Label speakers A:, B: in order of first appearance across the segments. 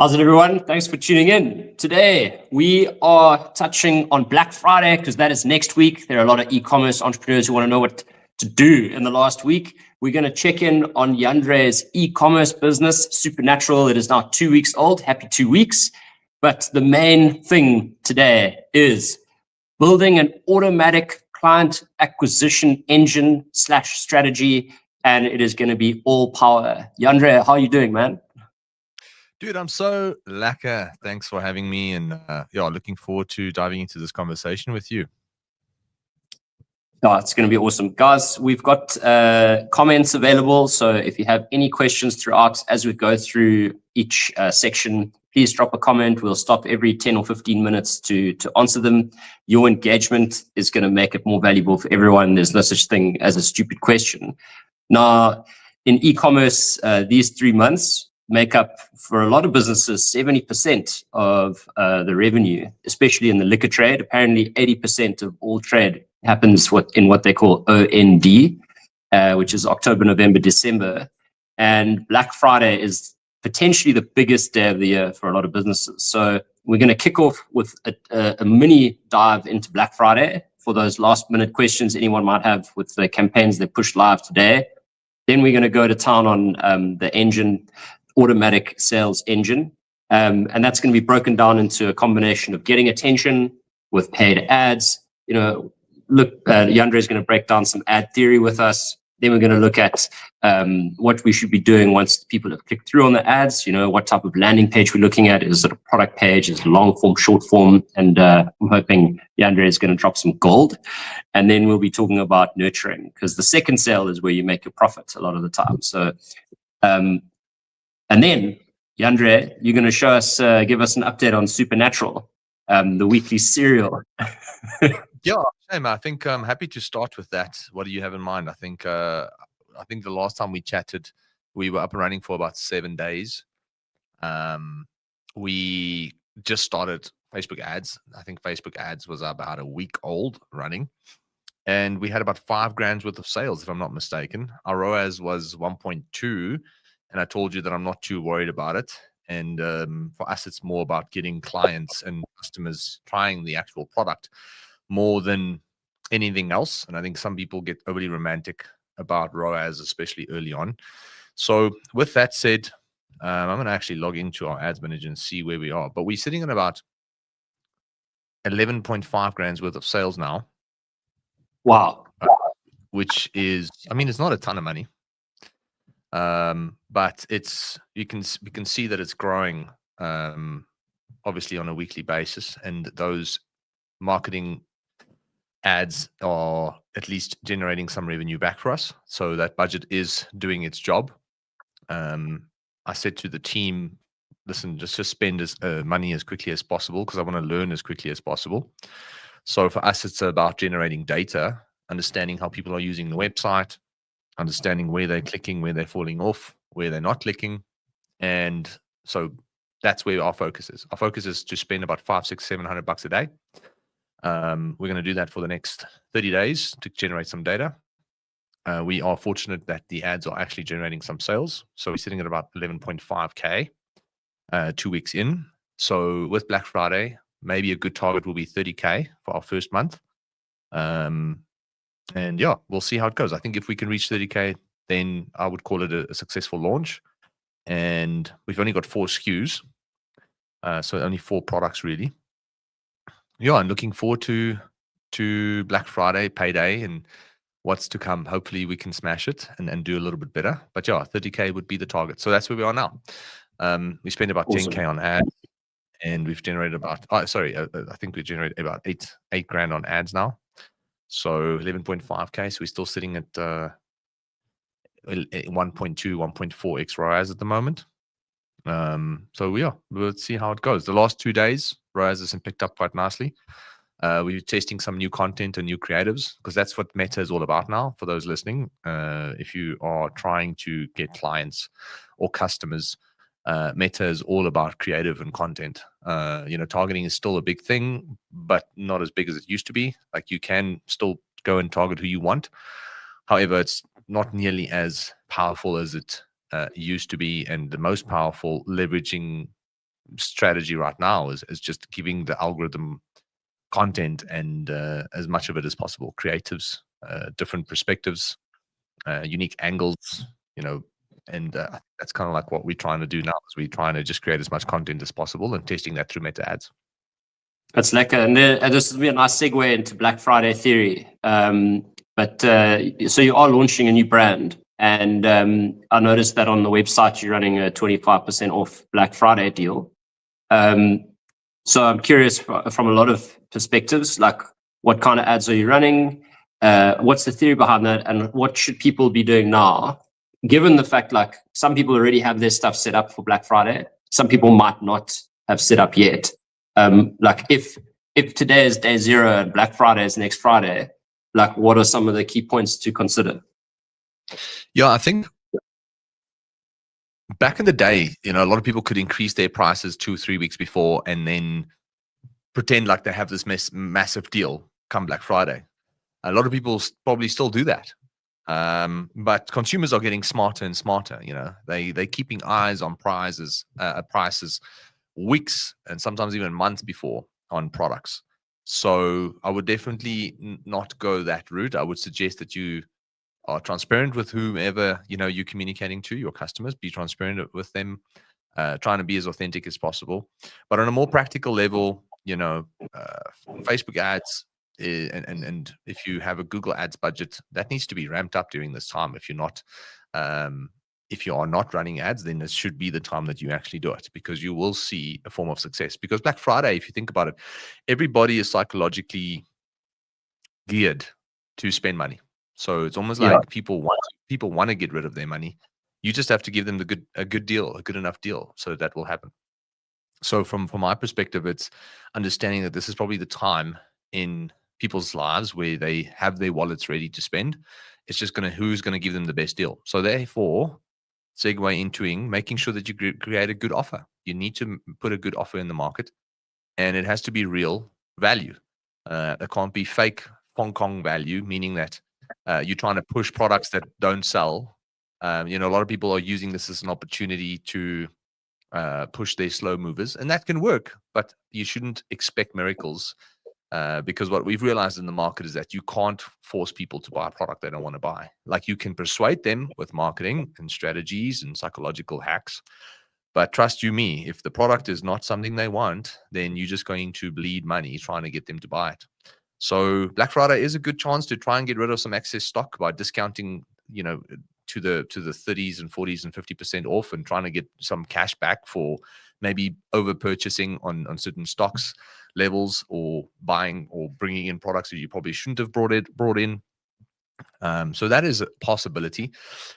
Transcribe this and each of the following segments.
A: How's it, everyone? Thanks for tuning in. Today, we are touching on Black Friday because that is next week. There are a lot of e-commerce entrepreneurs who want to know what to do in the last week. We're going to check in on Yandre's e-commerce business, Supernatural. It is now 2 weeks old. Happy 2 weeks. But the main thing today is building an automatic client acquisition engine / strategy, and it is going to be all power. Yandre, how are you doing, man?
B: Dude, I'm so lekker. Thanks for having me. And looking forward to diving into this conversation with you.
A: Oh, it's going to be awesome. Guys, we've got comments available. So if you have any questions throughout as we go through each section, please drop a comment. We'll stop every 10 or 15 minutes to answer them. Your engagement is going to make it more valuable for everyone. There's no such thing as a stupid question. Now, in e-commerce, these 3 months make up, for a lot of businesses, 70% of the revenue, especially in the liquor trade. Apparently, 80% of all trade happens in what they call OND, which is October, November, December. And Black Friday is potentially the biggest day of the year for a lot of businesses. So we're going to kick off with a mini dive into Black Friday for those last minute questions anyone might have with the campaigns they pushed live today. Then we're going to go to town on the engine, automatic sales engine. And that's going to be broken down into a combination of getting attention with paid ads. Yandre is going to break down some ad theory with us. Then we're going to look at what we should be doing once people have clicked through on the ads. What type of landing page we're looking at. Is it a product page? Is it long form, short form? And I'm hoping Yandre is going to drop some gold. And then we'll be talking about nurturing, because the second sale is where you make your profit a lot of the time. So, and then, Yandre, you're going to show us, give us an update on Supernatural, the weekly serial.
B: Yeah, Shame. I think I'm happy to start with that. What do you have in mind? I think the last time we chatted, we were up and running for about 7 days. We just started Facebook ads. I think Facebook ads was about a week old running. And we had about 5 grand worth of sales, if I'm not mistaken. Our ROAS was 1.2. And I told you that I'm not too worried about it. And for us, it's more about getting clients and customers trying the actual product more than anything else. And I think some people get overly romantic about ROAS, especially early on. So with that said, I'm going to actually log into our ads manager and see where we are. But we're sitting at about 11.5 grand worth of sales now.
A: Wow.
B: Which is, it's not a ton of money. But we can see that it's growing, obviously on a weekly basis, and those marketing ads are at least generating some revenue back for us. So that budget is doing its job. I said to the team, listen, just spend money as quickly as possible, because I want to learn as quickly as possible. So for us, it's about generating data, understanding how people are using the website, understanding where they're clicking, where they're falling off, where they're not clicking. And so that's where our focus is. Our focus is to spend about $500, $600, $700 a day. We're going to do that for the next 30 days to generate some data. We are fortunate that the ads are actually generating some sales. So we're sitting at about 11.5K 2 weeks in. So with Black Friday, maybe a good target will be 30K for our first month. And yeah, we'll see how it goes. I think if we can reach 30K, then I would call it a successful launch. And we've only got 4 SKUs. So only 4 products really. Yeah, I'm looking forward to Black Friday, payday, and what's to come. Hopefully we can smash it and do a little bit better. But yeah, 30K would be the target. So that's where we are now. We spent about
A: Awesome.
B: 10K on ads, and we've generated about, I think we generated about 8 grand on ads now. So 11.5K. So we're still sitting at 1.2, 1.4x ROAS at the moment. So we'll see how it goes. The last 2 days, ROAS has picked up quite nicely. We're testing some new content and new creatives, because that's what Meta is all about now. For those listening, if you are trying to get clients or customers, Meta is all about creative and content. Targeting is still a big thing, but not as big as it used to be. Like, you can still go and target who you want. However, it's not nearly as powerful as it used to be, and the most powerful, leveraging strategy right now is just giving the algorithm content and as much of it as possible, creatives, different perspectives, unique angles, and that's kind of like what we're trying to do now, is we're trying to just create as much content as possible and testing that through Meta ads.
A: That's lekker. And this will be a nice segue into Black Friday theory. So you are launching a new brand, and I noticed that on the website you're running a 25% off Black Friday deal. So I'm curious from a lot of perspectives, like what kind of ads are you running? What's the theory behind that? And what should people be doing now? Given the fact, like, some people already have their stuff set up for Black Friday, some people might not have set up yet. Like if today is day 0 and Black Friday is next Friday, like what are some of the key points to consider?
B: Yeah, I think back in the day, a lot of people could increase their prices 2 or 3 weeks before and then pretend like they have this massive deal come Black Friday. A lot of people probably still do that. But consumers are getting smarter and smarter. They're keeping eyes on prices weeks and sometimes even months before on products. So I would definitely not go that route. I would suggest that you are transparent with whomever you're communicating to, your customers. Be transparent with them, trying to be as authentic as possible. But on a more practical level, Facebook ads, and if you have a Google Ads budget, that needs to be ramped up during this time. If you are not running ads, then this should be the time that you actually do it, because you will see a form of success. Because Black Friday, if you think about it, everybody is psychologically geared to spend money. So it's almost like people want to get rid of their money. You just have to give them a good deal, a good enough deal, so that will happen. So from my perspective, it's understanding that this is probably the time in people's lives where they have their wallets ready to spend. It's just who's going to give them the best deal. So therefore, segue into making sure that you create a good offer. You need to put a good offer in the market, and it has to be real value. It can't be fake Hong Kong value, meaning that you're trying to push products that don't sell. A lot of people are using this as an opportunity to push their slow movers, and that can work, but you shouldn't expect miracles. Because what we've realized in the market is that you can't force people to buy a product they don't want to buy. Like, you can persuade them with marketing and strategies and psychological hacks, but trust you me, if the product is not something they want, then you're just going to bleed money trying to get them to buy it. So Black Friday is a good chance to try and get rid of some excess stock by discounting, to the 30s and 40s and 50% off, and trying to get some cash back for maybe over purchasing on certain stocks levels, or buying or bringing in products that you probably shouldn't have brought in. So that is a possibility,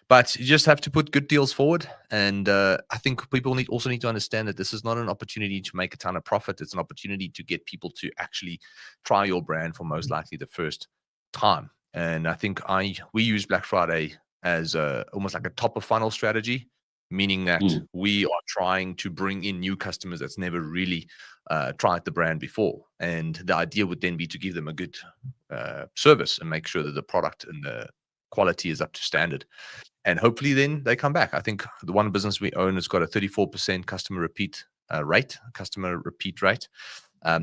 B: but you just have to put good deals forward. And I think people also need to understand that this is not an opportunity to make a ton of profit. It's an opportunity to get people to actually try your brand for most likely the first time. And I think we use Black Friday as almost like a top of funnel strategy, meaning that we are trying to bring in new customers that's never really tried the brand before. And the idea would then be to give them a good service and make sure that the product and the quality is up to standard. And hopefully then they come back. I think the one business we own has got a 34% customer repeat rate,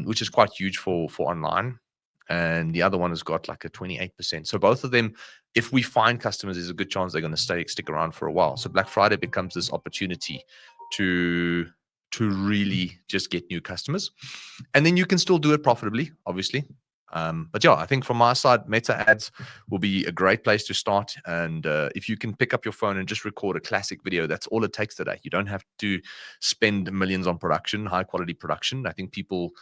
B: which is quite huge for online. And the other one has got like a 28%. So both of them, if we find customers, there's a good chance they're going to stick around for a while. So Black Friday becomes this opportunity to really just get new customers. And then you can still do it profitably, obviously. But yeah, I think from my side, Meta ads will be a great place to start. And if you can pick up your phone and just record a classic video, that's all it takes today. You don't have to spend millions on production, high quality production. I think people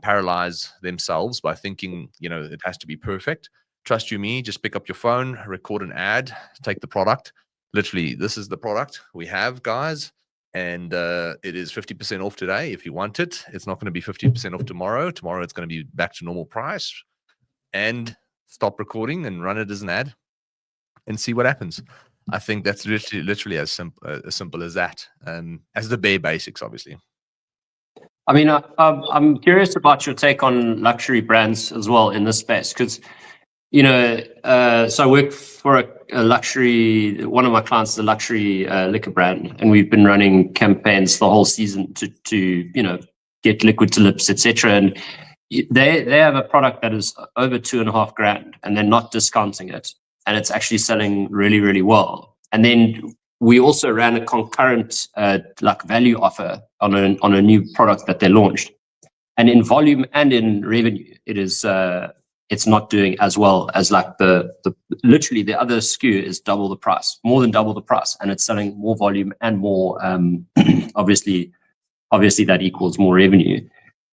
B: paralyze themselves by thinking, it has to be perfect. Trust you me, just pick up your phone, record an ad, take the product. Literally, this is the product we have, guys. And it is 50% off today. If you want it, it's not going to be 50% off tomorrow. Tomorrow it's going to be back to normal price. And stop recording and run it as an ad and see what happens. I think that's literally as simple as that. As the bare basics, obviously.
A: I mean, I'm curious about your take on luxury brands as well in this space, because So I work for a luxury, one of my clients is a luxury liquor brand, and we've been running campaigns the whole season to get liquid to lips, etc. And they have a product that is over $2,500, and they're not discounting it, and it's actually selling really, really well. And then we also ran a concurrent like value offer on a new product that they launched, and in volume and in revenue, it's not doing as well as like the literally the other SKU is double the price, more than double the price, and it's selling more volume and more obviously that equals more revenue.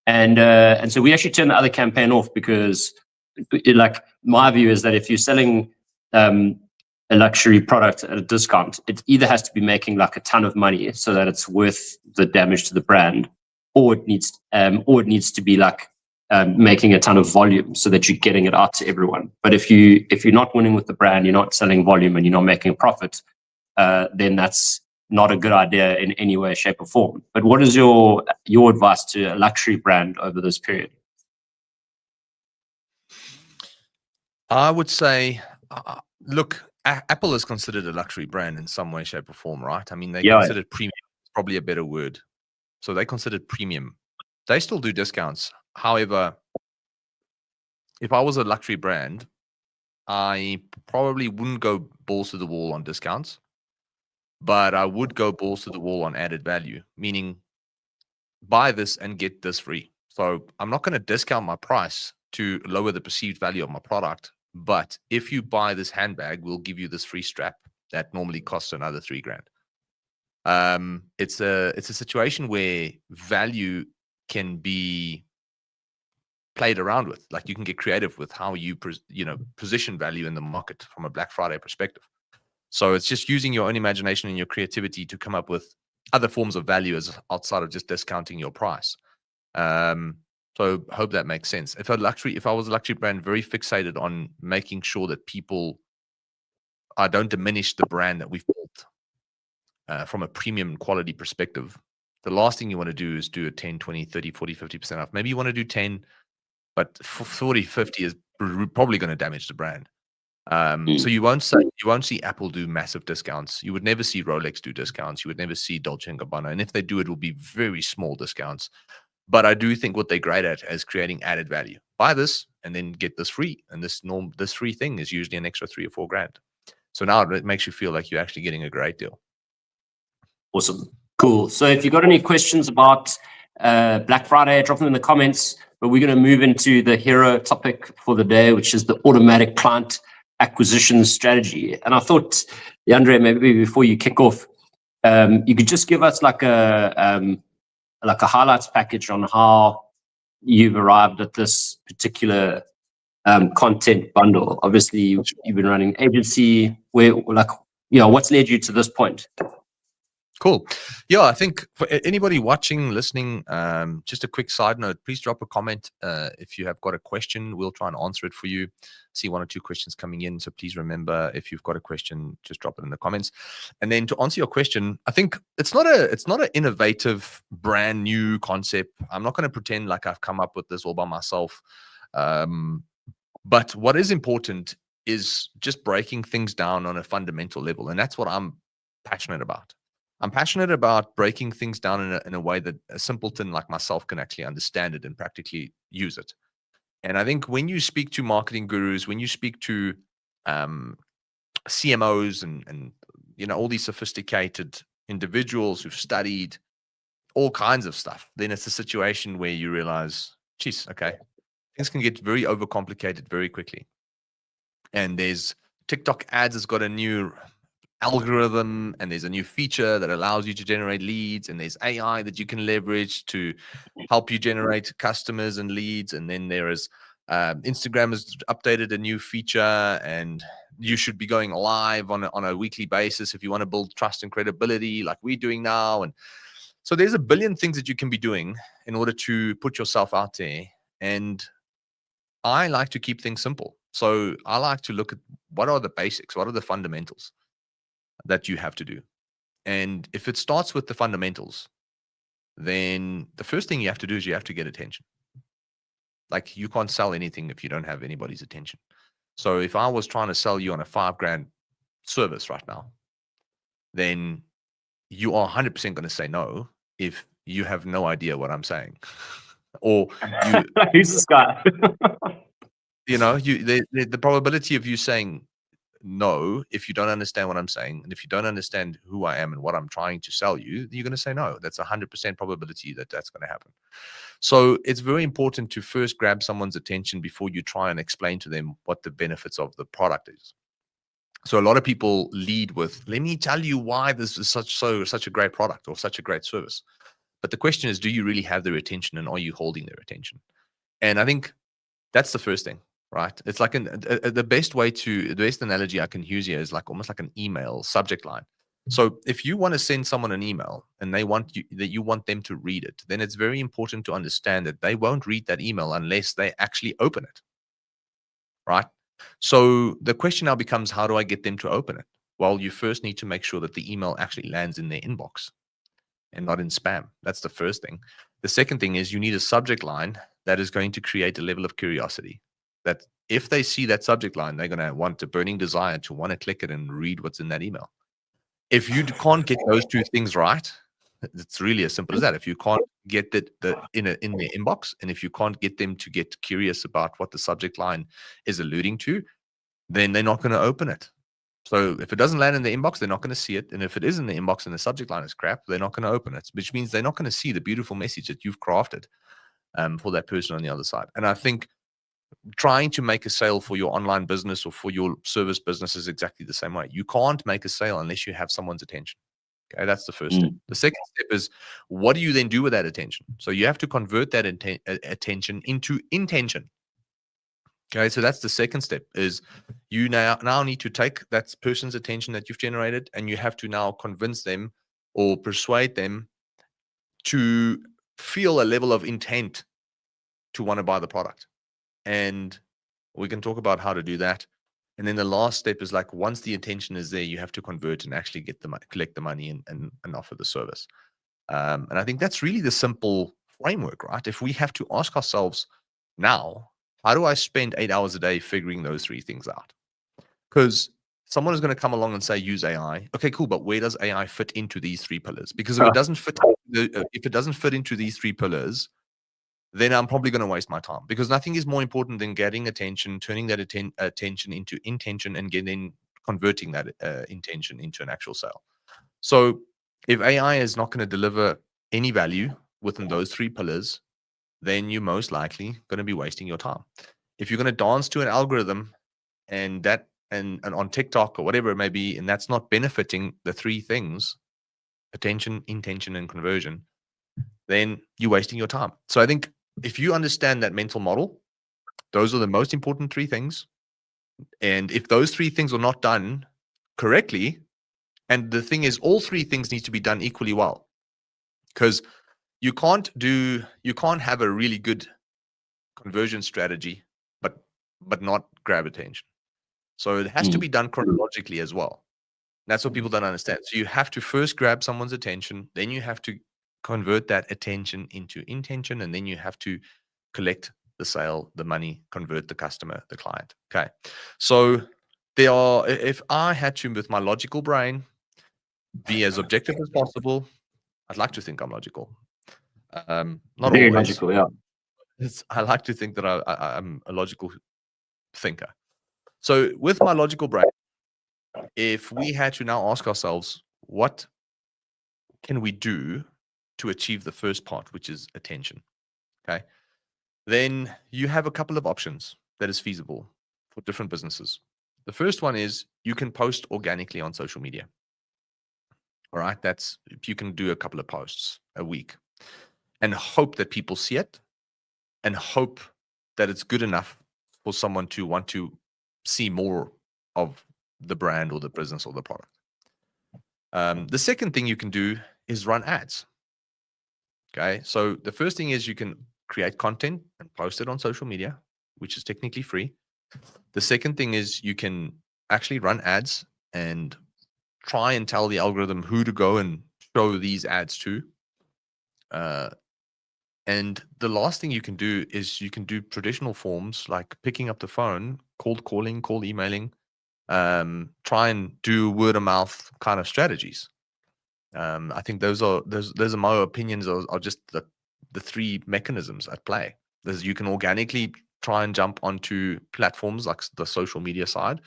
A: And so we actually turned the other campaign off because like my view is that if you're selling a luxury product at a discount, it either has to be making like a ton of money so that it's worth the damage to the brand, or it needs to be like making a ton of volume so that you're getting it out to everyone. But if you're not winning with the brand, you're not selling volume, and you're not making a profit, then that's not a good idea in any way, shape, or form. But what is your advice to a luxury brand over this period?
B: I would say, look, Apple is considered a luxury brand in some way, shape, or form, right? I mean, they consider premium, probably a better word. So they considered premium. They still do discounts. However, if I was a luxury brand, I probably wouldn't go balls to the wall on discounts, but I would go balls to the wall on added value, meaning buy this and get this free. So I'm not going to discount my price to lower the perceived value of my product, but if you buy this handbag, we'll give you this free strap that normally costs another $3,000. It's a situation where value can be played around with. Like, you can get creative with how you position value in the market from a Black Friday perspective. So it's just using your own imagination and your creativity to come up with other forms of value as outside of just discounting your price. So hope that makes sense. If I was a luxury brand, very fixated on making sure that people don't diminish the brand that we've built from a premium quality perspective. The last thing you want to do is do a 10, 20, 30, 40, 50% off. Maybe you want to do 10, but 40, 50 is probably going to damage the brand. So you won't see Apple do massive discounts. You would never see Rolex do discounts. You would never see Dolce & Gabbana. And if they do, it will be very small discounts. But I do think what they're great at is creating added value. Buy this and then get this free. And this free thing is usually an extra $3,000 or $4,000. So now it makes you feel like you're actually getting a great deal.
A: Awesome. Cool. So if you've got any questions about Black Friday, drop them in the comments. But we're going to move into the hero topic for the day, which is the automatic client acquisition strategy. And I thought, Andre, maybe before you kick off, you could just give us like a highlights package on how you've arrived at this particular content bundle. Obviously, you've been running agency. What's led you to this point?
B: Cool. Yeah, I think for anybody watching, listening, just a quick side note, please drop a comment. If you have got a question, we'll try and answer it for you. See 1 or 2 questions coming in. So please remember, if you've got a question, just drop it in the comments. And then to answer your question, I think it's not an innovative, brand new concept. I'm not going to pretend like I've come up with this all by myself. But what is important is just breaking things down on a fundamental level. And that's what I'm passionate about. I'm passionate about breaking things down in a way that a simpleton like myself can actually understand it and practically use it. And I think when you speak to marketing gurus, when you speak to CMOs and all these sophisticated individuals who've studied all kinds of stuff, then it's a situation where you realize, geez, okay, things can get very overcomplicated very quickly. And there's TikTok ads has got a new algorithm, and there's a new feature that allows you to generate leads, and there's AI that you can leverage to help you generate customers and leads. And then there is Instagram has updated a new feature, and you should be going live on a weekly basis if you want to build trust and credibility like we're doing now. And so there's a billion things that you can be doing in order to put yourself out there. And I like to keep things simple. So I like to look at what are the basics, what are the fundamentals that you have to do. And if it starts with the fundamentals, then the first thing you have to do is you have to get attention. Like, you can't sell anything if you don't have anybody's attention. So if I was trying to sell you on a $5,000 service right now, then you are 100% going to say no if you have no idea what I'm saying. Or you,
A: Who's this guy?
B: the probability of you saying no, if you don't understand what I'm saying, and if you don't understand who I am and what I'm trying to sell you, you're going to say no. That's 100% probability that that's going to happen. So it's very important to first grab someone's attention before you try and explain to them what the benefits of the product is. So a lot of people lead with, let me tell you why this is such a great product or such a great service. But the question is, do you really have their attention, and are you holding their attention? And I think that's the first thing, right? It's like the best analogy I can use here is like almost like an email subject line. So if you want to send someone an email and you want them to read it, then it's very important to understand that they won't read that email unless they actually open it, right? So the question now becomes, how do I get them to open it? Well, you first need to make sure that the email actually lands in their inbox and not in spam. That's the first thing. The second thing is you need a subject line that is going to create a level of curiosity, that if they see that subject line, they're going to want a burning desire to want to click it and read what's in that email. If you can't get those two things right, it's really as simple as that. If you can't get in their inbox, and if you can't get them to get curious about what the subject line is alluding to, then they're not going to open it. So if it doesn't land in the inbox, they're not going to see it. And if it is in the inbox and the subject line is crap, they're not going to open it, which means they're not going to see the beautiful message that you've crafted for that person on the other side. And I think trying to make a sale for your online business or for your service business is exactly the same way. You can't make a sale unless you have someone's attention. Okay, that's the first step. The second step is, what do you then do with that attention? So you have to convert that attention into intention. Okay, so that's the second step, is you now need to take that person's attention that you've generated, and you have to now convince them or persuade them to feel a level of intent to want to buy the product. And we can talk about how to do that. And then the last step is, like, once the intention is there, you have to convert and actually get the collect the money and offer the service. And I think that's really the simple framework, right? If we have to ask ourselves now, how do I spend 8 hours a day figuring those three things out? Because someone is going to come along and say, use AI. Okay, cool. But where does AI fit into these three pillars? Because if it doesn't fit into these three pillars, then I'm probably going to waste my time, because nothing is more important than getting attention, turning that attention into intention, and then converting that intention into an actual sale. So if AI is not going to deliver any value within those three pillars, then you're most likely going to be wasting your time. If you're going to dance to an algorithm and on TikTok or whatever it may be, and that's not benefiting the three things, attention, intention, and conversion, then you're wasting your time. So I think if you understand that mental model, those are the most important three things. And if those three things are not done correctly, and the thing is, all three things need to be done equally well, because you can't have a really good conversion strategy, but not grab attention. So it has to be done chronologically as well. That's what people don't understand. So you have to first grab someone's attention, then you have to convert that attention into intention, and then you have to collect the sale, the money, convert the customer, the client. Okay. So if I had to, with my logical brain, be as objective as possible, I'd like to think I'm logical. Not
A: Very
B: always.
A: logical, yeah.
B: I like to think that I'm a logical thinker. So with my logical brain, if we had to now ask ourselves, what can we do to achieve the first part, which is attention? Okay. Then you have a couple of options that is feasible for different businesses. The first one is you can post organically on social media. All right. You can do a couple of posts a week and hope that people see it, and hope that it's good enough for someone to want to see more of the brand or the business or the product. The second thing you can do is run ads. Okay. So the first thing is you can create content and post it on social media, which is technically free. The second thing is you can actually run ads and try and tell the algorithm who to go and show these ads to. And the last thing you can do is you can do traditional forms like picking up the phone, cold calling, cold emailing, try and do word of mouth kind of strategies. I think those are my opinions are just the three mechanisms at play. You can organically try and jump onto platforms like the social media side,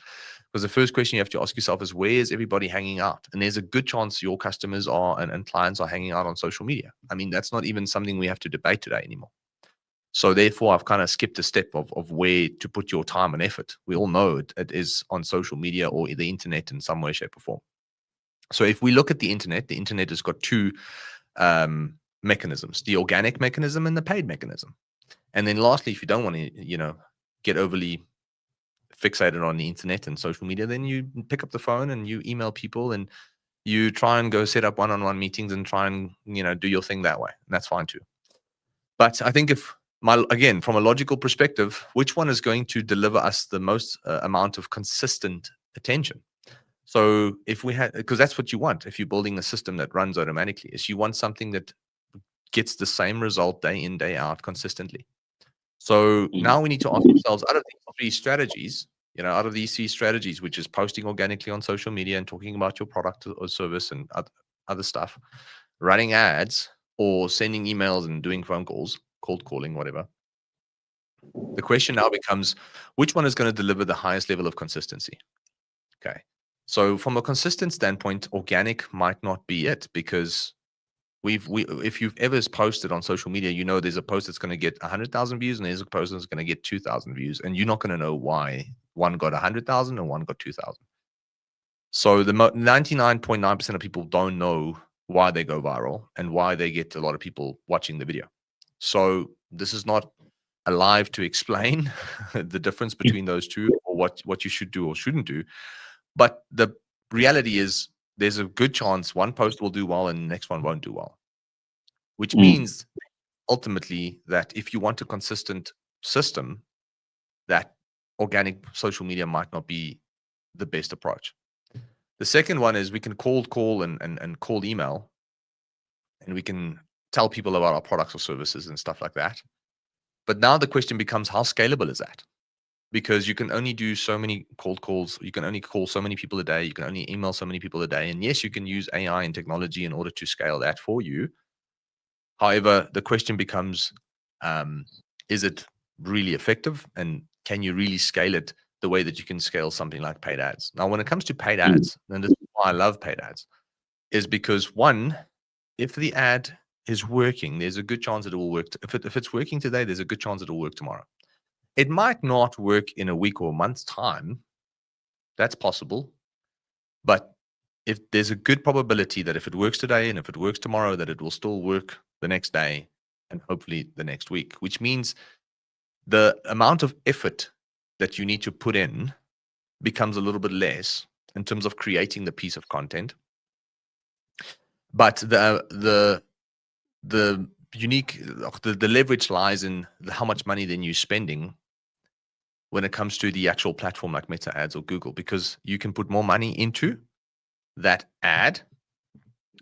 B: because the first question you have to ask yourself is, where is everybody hanging out? And there's a good chance your customers are and clients are hanging out on social media. I mean, that's not even something we have to debate today anymore. So therefore, I've kind of skipped a step of where to put your time and effort. We all know it is on social media or the internet in some way, shape, or form. So if we look at the internet has got two mechanisms: the organic mechanism and the paid mechanism. And then lastly, if you don't want to, get overly fixated on the internet and social media, then you pick up the phone and you email people and you try and go set up one-on-one meetings and try and, do your thing that way. And that's fine too. But I think again, from a logical perspective, which one is going to deliver us the most amount of consistent attention? So if we had, because that's what you want if you're building a system that runs automatically, is you want something that gets the same result day in, day out consistently. So now we need to ask ourselves, out of these three strategies, which is posting organically on social media and talking about your product or service and other stuff, running ads or sending emails and doing phone calls, cold calling, whatever. The question now becomes, which one is going to deliver the highest level of consistency? Okay. So from a consistent standpoint, organic might not be it, because if you've ever posted on social media, there's a post that's going to get 100,000 views and there's a post that's going to get 2,000 views, and you're not going to know why one got 100,000 and one got 2,000. So the 99.9% of people don't know why they go viral and why they get a lot of people watching the video. So this is not alive to explain the difference between those two, or what you should do or shouldn't do. But the reality is, there's a good chance one post will do well and the next one won't do well, which means ultimately that if you want a consistent system, that organic social media might not be the best approach. The second one is we can cold call and cold email, and we can tell people about our products or services and stuff like that. But now the question becomes, how scalable is that? Because you can only do so many cold calls. You can only call so many people a day. You can only email so many people a day. And yes, you can use AI and technology in order to scale that for you. However, the question becomes, is it really effective? And can you really scale it the way that you can scale something like paid ads? Now, when it comes to paid ads, and this is why I love paid ads, is because, one, if the ad is working, there's a good chance that it will work. If it's working today, there's a good chance it will work tomorrow. It might not work in a week or a month's time. That's possible. But if there's a good probability that if it works today and if it works tomorrow, that it will still work the next day and hopefully the next week, which means the amount of effort that you need to put in becomes a little bit less in terms of creating the piece of content. But the leverage lies in how much money then you're spending when it comes to the actual platform like Meta Ads or Google, because you can put more money into that ad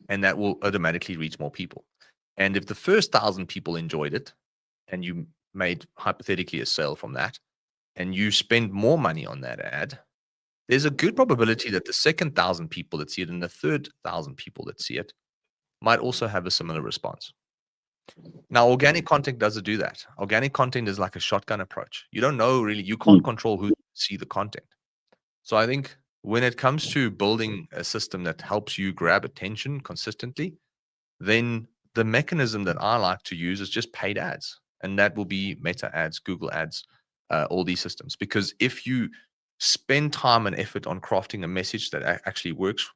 B: and that will automatically reach more people. And if the first 1,000 people enjoyed it and you made hypothetically a sale from that, and you spend more money on that ad, there's a good probability that the second 1,000 people that see it and the third 1,000 people that see it might also have a similar response. Now, organic content doesn't do that. Organic content is like a shotgun approach. You don't know really, you can't control who see the content. So I think when it comes to building a system that helps you grab attention consistently, then the mechanism that I like to use is just paid ads. And that will be Meta Ads, Google Ads, all these systems. Because if you spend time and effort on crafting a message that actually works,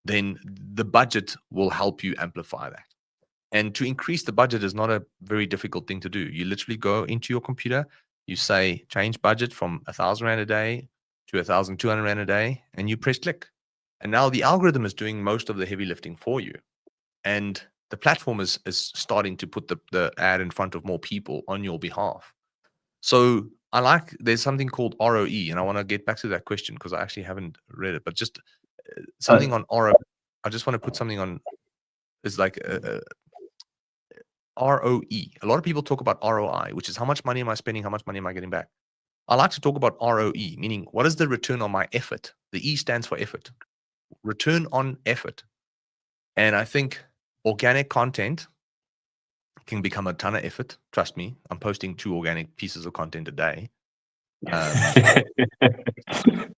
B: then the budget will help you amplify that. And to increase the budget is not a very difficult thing to do. You literally go into your computer, you say change budget from 1,000 Rand a day to 1,200 Rand a day, and you press click. And now the algorithm is doing most of the heavy lifting for you. And the platform is starting to put the ad in front of more people on your behalf. So there's something called ROE, and I want to get back to that question because I actually haven't read it, but just something on ROE. I just want to put something on, is like ROE. A lot of people talk about ROI, which is how much money am I spending, how much money am I getting back. I like to talk about ROE, meaning what is the return on my effort? The E stands for effort. Return on effort. And I think organic content can become a ton of effort. Trust me, I'm posting 2 organic pieces of content a day.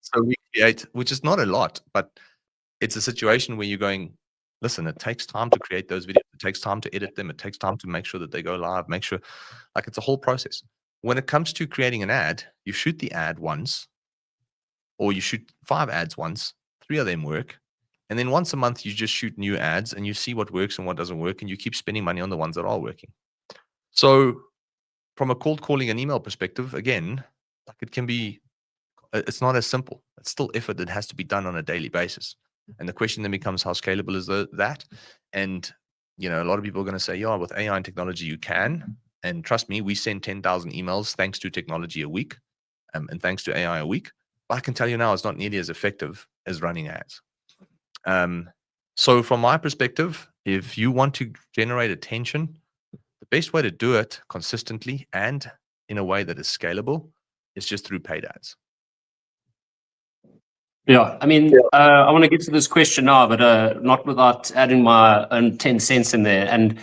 B: So we create, which is not a lot, but it's a situation where you're going, listen, it takes time to create those videos. It takes time to edit them. It takes time to make sure that they go live, make sure, like, it's a whole process. When it comes to creating an ad, you shoot the ad once, or you shoot 5 ads once, 3 of them work. And then once a month, you just shoot new ads and you see what works and what doesn't work. And you keep spending money on the ones that are working. So from a cold calling and email perspective, again, like, it can be, it's not as simple. It's still effort that has to be done on a daily basis. And the question then becomes, how scalable is that? And, you know, a lot of people are going to say, yeah, with AI and technology, you can. And trust me, we send 10,000 emails thanks to technology a week, and thanks to AI a week. But I can tell you now, it's not nearly as effective as running ads. So from my perspective, if you want to generate attention, the best way to do it consistently and in a way that is scalable is just through paid ads.
A: Yeah, I mean, I want to get to this question now, but not without adding my own 10 cents in there. And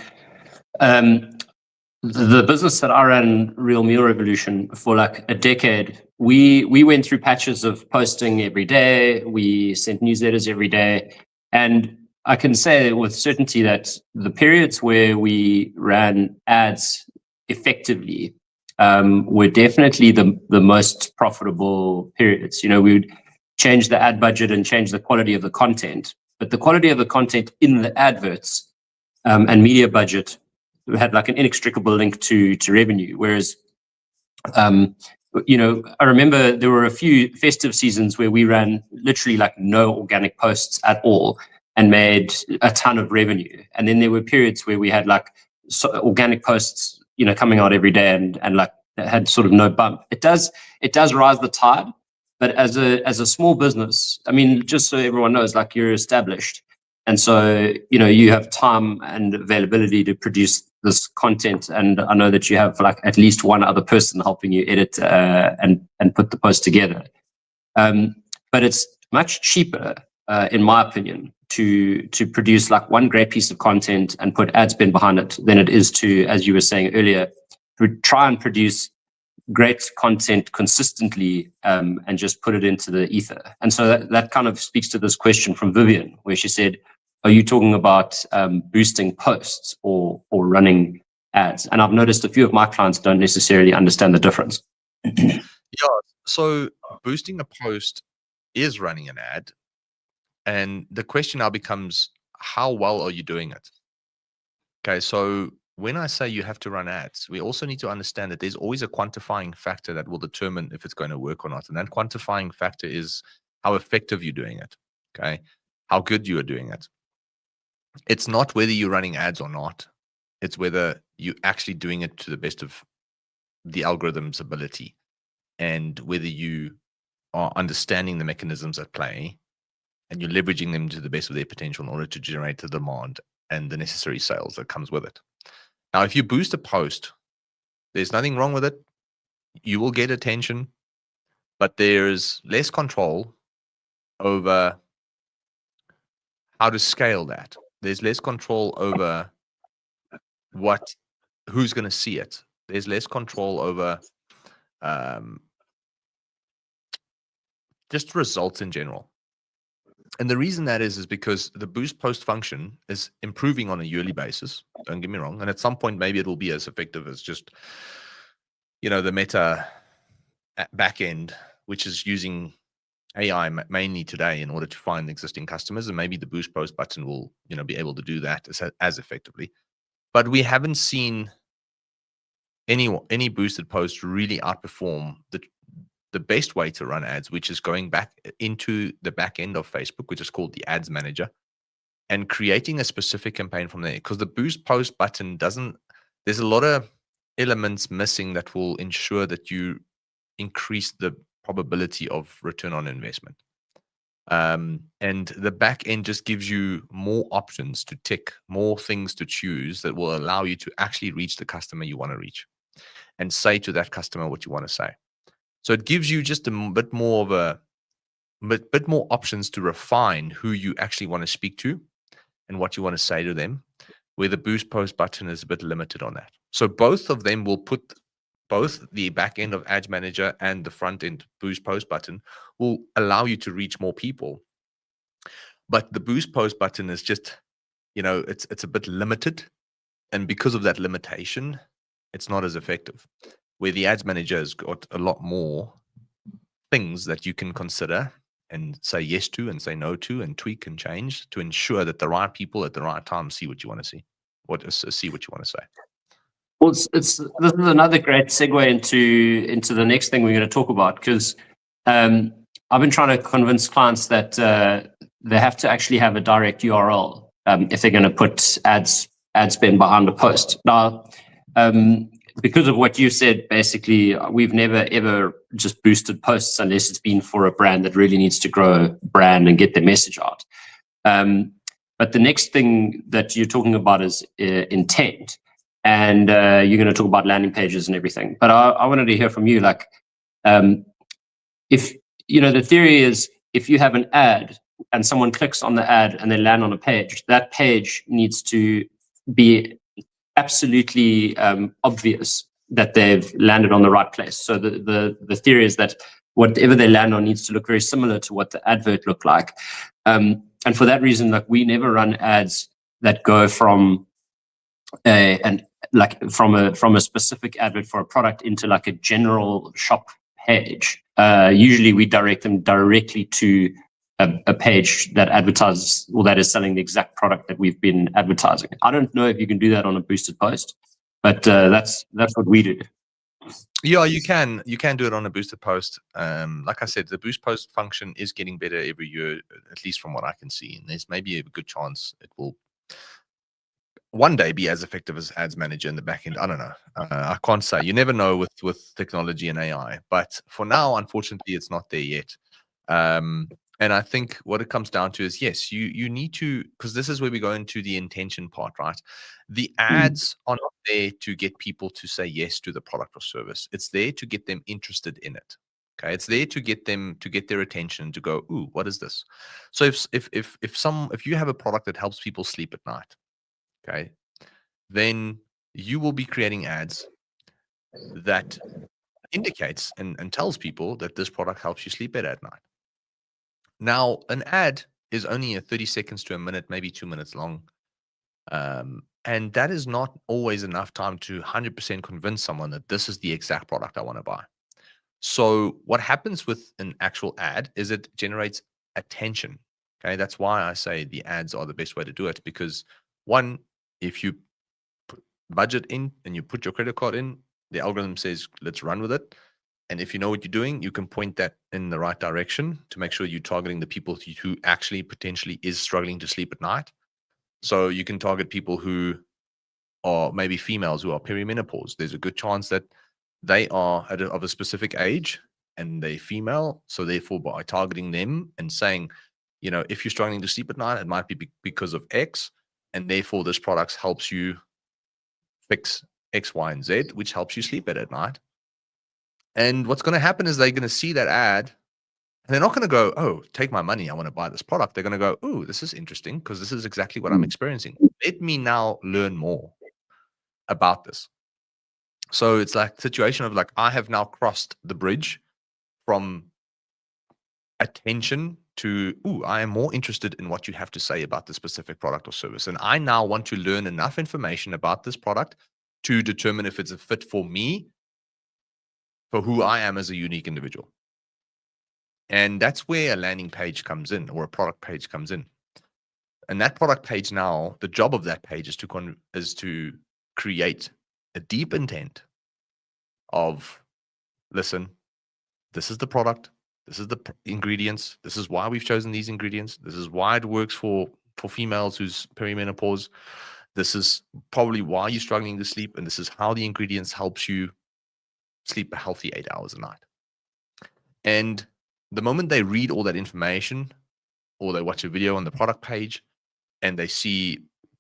A: the business that I ran, Real Meal Revolution, for like a decade, we went through patches of posting every day. We sent newsletters every day. And I can say with certainty that the periods where we ran ads effectively were definitely the most profitable periods. You know, we would change the ad budget and change the quality of the content, but the quality of the content in the adverts and media budget had like an inextricable link to revenue. Whereas, you know, I remember there were a few festive seasons where we ran literally like no organic posts at all and made a ton of revenue. And then there were periods where we had like organic posts, you know, coming out every day and like had sort of no bump. It does rise the tide, but as a small business, I mean, just so everyone knows, like, you're established. And so, you know, you have time and availability to produce this content. And I know that you have like at least one other person helping you edit and put the post together. But it's much cheaper, in my opinion, to produce like one great piece of content and put ad spend behind it than it is to, as you were saying earlier, try and produce great content consistently and just put it into the ether. And so that kind of speaks to this question from Vivian, where she said, are you talking about boosting posts or running ads? And I've noticed a few of my clients don't necessarily understand the difference.
B: Yeah, so boosting a post is running an ad. And the question now becomes, how well are you doing it? Okay, so when I say you have to run ads, we also need to understand that there's always a quantifying factor that will determine if it's going to work or not. And that quantifying factor is how effective you're doing it, okay? How good you are doing it. It's not whether you're running ads or not. It's whether you're actually doing it to the best of the algorithm's ability and whether you are understanding the mechanisms at play and you're leveraging them to the best of their potential in order to generate the demand and the necessary sales that comes with it. Now, if you boost a post, there's nothing wrong with it. You will get attention, but there's less control over how to scale that. There's less control over who's going to see it. There's less control over just results in general. And the reason that is because the boost post function is improving on a yearly basis. Don't get me wrong. And at some point, maybe it will be as effective as just, you know, the Meta backend, which is using AI mainly today in order to find existing customers. And maybe the boost post button will, you know, be able to do that as effectively. But we haven't seen any boosted post really outperform the best way to run ads, which is going back into the back end of Facebook, which is called the Ads Manager, and creating a specific campaign from there. Because the boost post button there's a lot of elements missing that will ensure that you increase the probability of return on investment. And the back end just gives you more options to tick, more things to choose that will allow you to actually reach the customer you want to reach and say to that customer what you want to say. So it gives you just a bit more of a bit more options to refine who you actually want to speak to and what you want to say to them, where the boost post button is a bit limited on that. So both of them will put both the back end of Ads Manager and the front end boost post button will allow you to reach more people. But the boost post button is just, it's a bit limited. And because of that limitation, it's not as effective. Where the Ads Manager has got a lot more things that you can consider and say yes to and say no to and tweak and change to ensure that the right people at the right time see what you want to see, see what you want to say.
A: Well, this is another great segue into the next thing we're going to talk about, because I've been trying to convince clients that they have to actually have a direct URL if they're going to put ad spend behind a post. Now, because of what you said, basically, we've never ever just boosted posts unless it's been for a brand that really needs to grow brand and get their message out. But the next thing that you're talking about is intent. And you're going to talk about landing pages and everything. But I wanted to hear from you, like, if, the theory is if you have an ad and someone clicks on the ad and they land on a page, that page needs to be absolutely obvious that they've landed on the right place. So the theory is that whatever they land on needs to look very similar to what the advert looked like. And for that reason, like, we never run ads that go from from a specific advert for a product into like a general shop page. Usually we direct them directly to a page that advertises, or that is selling the exact product that we've been advertising. I don't know if you can do that on a boosted post, but that's what we do.
B: Yeah, you can do it on a boosted post. Like I said, the boost post function is getting better every year, at least from what I can see. And there's maybe a good chance it will one day be as effective as Ads Manager in the back end. I don't know. I can't say. You never know with technology and AI. But for now, unfortunately, it's not there yet. And I think what it comes down to is, yes, you need to, because this is where we go into the intention part, right? The ads are not there to get people to say yes to the product or service. It's there to get them interested in it. Okay, it's there to get them to get their attention, to go, ooh, what is this? So if you have a product that helps people sleep at night, okay, then you will be creating ads that indicates and tells people that this product helps you sleep better at night. Now, an ad is only 30 seconds to a minute, maybe 2 minutes long. And that is not always enough time to 100% convince someone that this is the exact product I want to buy. So what happens with an actual ad is it generates attention. Okay, that's why I say the ads are the best way to do it, because one, if you put budget in and you put your credit card in, the algorithm says, let's run with it. And if you know what you're doing, you can point that in the right direction to make sure you're targeting the people who actually potentially is struggling to sleep at night. So you can target people who are maybe females who are perimenopause. There's a good chance that they are of a specific age and they're female. So therefore, by targeting them and saying, if you're struggling to sleep at night, it might be because of X. And therefore, this product helps you fix X, Y, and Z, which helps you sleep better at night. And what's going to happen is they're going to see that ad and they're not going to go, oh, take my money, I want to buy this product. They're going to go, oh, this is interesting because this is exactly what I'm experiencing. Let me now learn more about this. So it's like a situation of like, I have now crossed the bridge from attention to, ooh, I am more interested in what you have to say about the specific product or service. And I now want to learn enough information about this product to determine if it's a fit for me, for who I am as a unique individual. And that's where a landing page comes in, or a product page comes in. And that product page now, the job of that page is to create a deep intent of, listen, this is the product, this is the ingredients, this is why we've chosen these ingredients, this is why it works for females who's perimenopause, this is probably why you're struggling to sleep, and this is how the ingredients helps you sleep a healthy 8 hours a night. And the moment they read all that information, or they watch a video on the product page and they see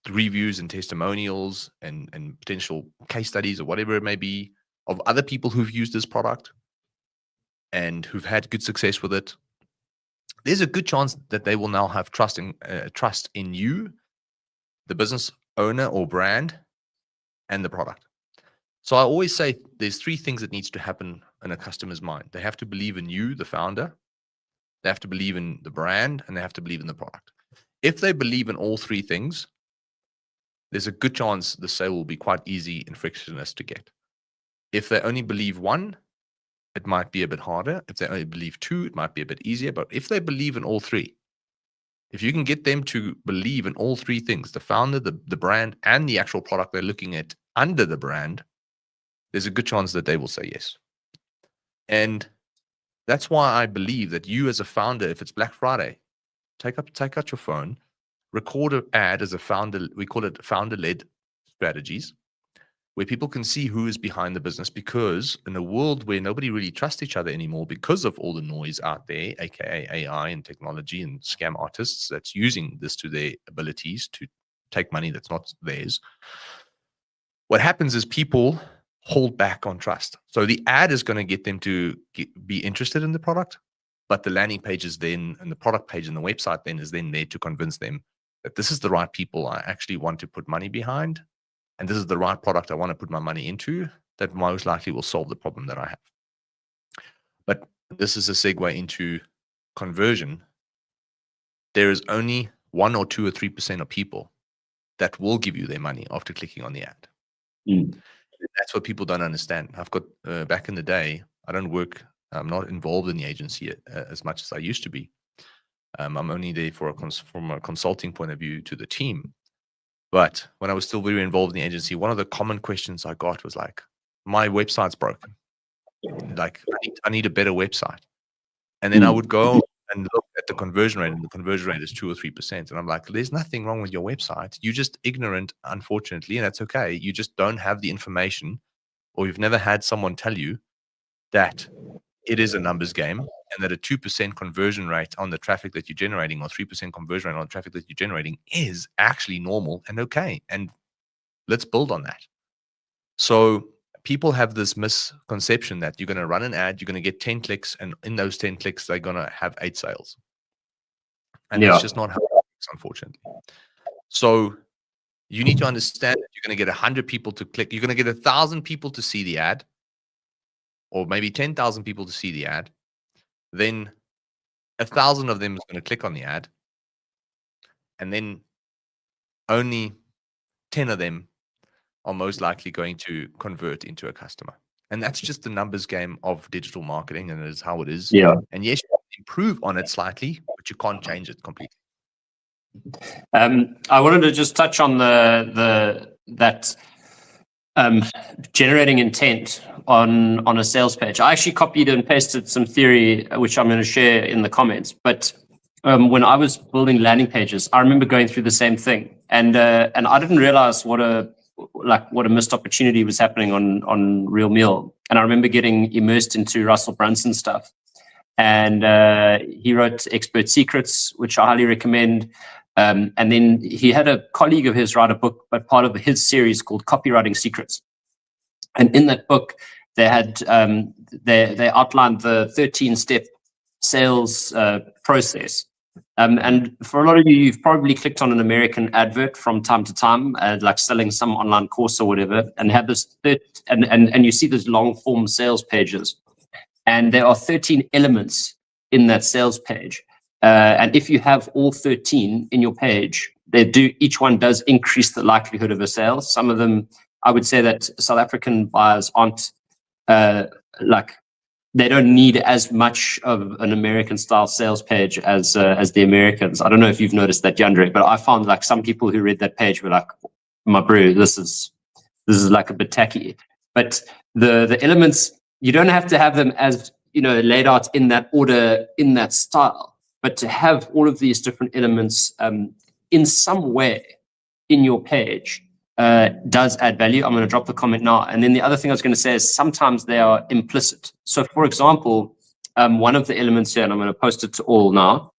B: reviews and testimonials and potential case studies or whatever it may be of other people who've used this product and who've had good success with it, there's a good chance that they will now have trust in you, the business owner or brand, and the product. So I always say there's three things that needs to happen in a customer's mind. They have to believe in you, the founder, they have to believe in the brand, and they have to believe in the product. If they believe in all three things, there's a good chance the sale will be quite easy and frictionless to get. If they only believe one, it might be a bit harder. If they only believe two, it might be a bit easier. But if they believe in all three, if you can get them to believe in all three things, the founder, the brand, and the actual product they're looking at under the brand, there's a good chance that they will say yes. And that's why I believe that you as a founder, if it's Black Friday, take out your phone, record an ad as a founder. We call it founder-led strategies, where people can see who is behind the business, because in a world where nobody really trusts each other anymore because of all the noise out there, aka AI and technology and scam artists that's using this to their abilities to take money that's not theirs, what happens is people hold back on trust. So the ad is going to get them to be interested in the product, but the landing page is then, and the product page and the website then is then there to convince them that this is the right people I actually want to put money behind, and this is the right product I want to put my money into that most likely will solve the problem that I have. But this is a segue into conversion. There is only 1 or 2 or 3% of people that will give you their money after clicking on the ad. That's what people don't understand. I've got, back in the day, I'm not involved in the agency as much as I used to be. I'm only there from a consulting point of view to the team. But when I was still very involved in the agency, one of the common questions I got was like, my website's broken. Like, I need a better website. And then I would go and look at the conversion rate, and the conversion rate is 2 or 3%. And I'm like, there's nothing wrong with your website. You're just ignorant, unfortunately, and that's okay. You just don't have the information, or you've never had someone tell you that it is a numbers game, and that a 2% conversion rate on the traffic that you're generating, or 3% conversion rate on the traffic that you're generating, is actually normal and okay. And let's build on that. So people have this misconception that you're going to run an ad, you're going to get 10 clicks, and in those 10 clicks, they're going to have 8 sales. And that's just not how it works, unfortunately. So you need to understand that you're going to get 100 people to click. You're going to get 1,000 people to see the ad, or maybe 10,000 people to see the ad. Then 1,000 of them is going to click on the ad. And then only 10 of them are most likely going to convert into a customer. And that's just the numbers game of digital marketing, and it is how it is.
A: Yeah.
B: And yes, you can improve on it slightly, but you can't change it completely.
A: I wanted to just touch on generating intent on a sales page. I actually copied and pasted some theory, which I'm going to share in the comments. But when I was building landing pages, I remember going through the same thing, and I didn't realize what a missed opportunity was happening on Real Meal. And I remember getting immersed into Russell Brunson stuff, and he wrote Expert Secrets, which I highly recommend. And then he had a colleague of his write a book, but part of his series called Copywriting Secrets. And in that book, they had they outlined the 13-step sales process. And for a lot of you, you've probably clicked on an American advert from time to time, like selling some online course or whatever, and have this and you see those long form sales pages, and there are 13 elements in that sales page. And if you have all 13 in your page, each one does increase the likelihood of a sale. Some of them, I would say that South African buyers aren't they don't need as much of an American style sales page as the Americans. I don't know if you've noticed that, Jandrek, but I found like some people who read that page were like, my bro, this is like a bit tacky. But the elements, you don't have to have them as, laid out in that order, in that style, but to have all of these different elements in some way in your page does add value. I'm going to drop the comment now. And then the other thing I was going to say is sometimes they are implicit. So for example, one of the elements here, and I'm going to post it to all now,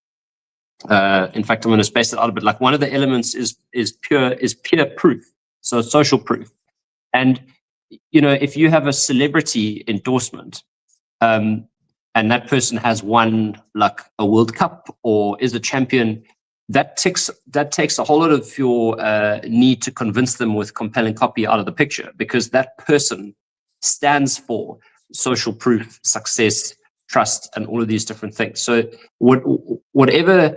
A: In fact, I'm going to space it out a bit. Like one of the elements is peer proof, so social proof. And if you have a celebrity endorsement, and that person has won like a World Cup or is a champion, that takes a whole lot of your need to convince them with compelling copy out of the picture, because that person stands for social proof, success, trust, and all of these different things. So whatever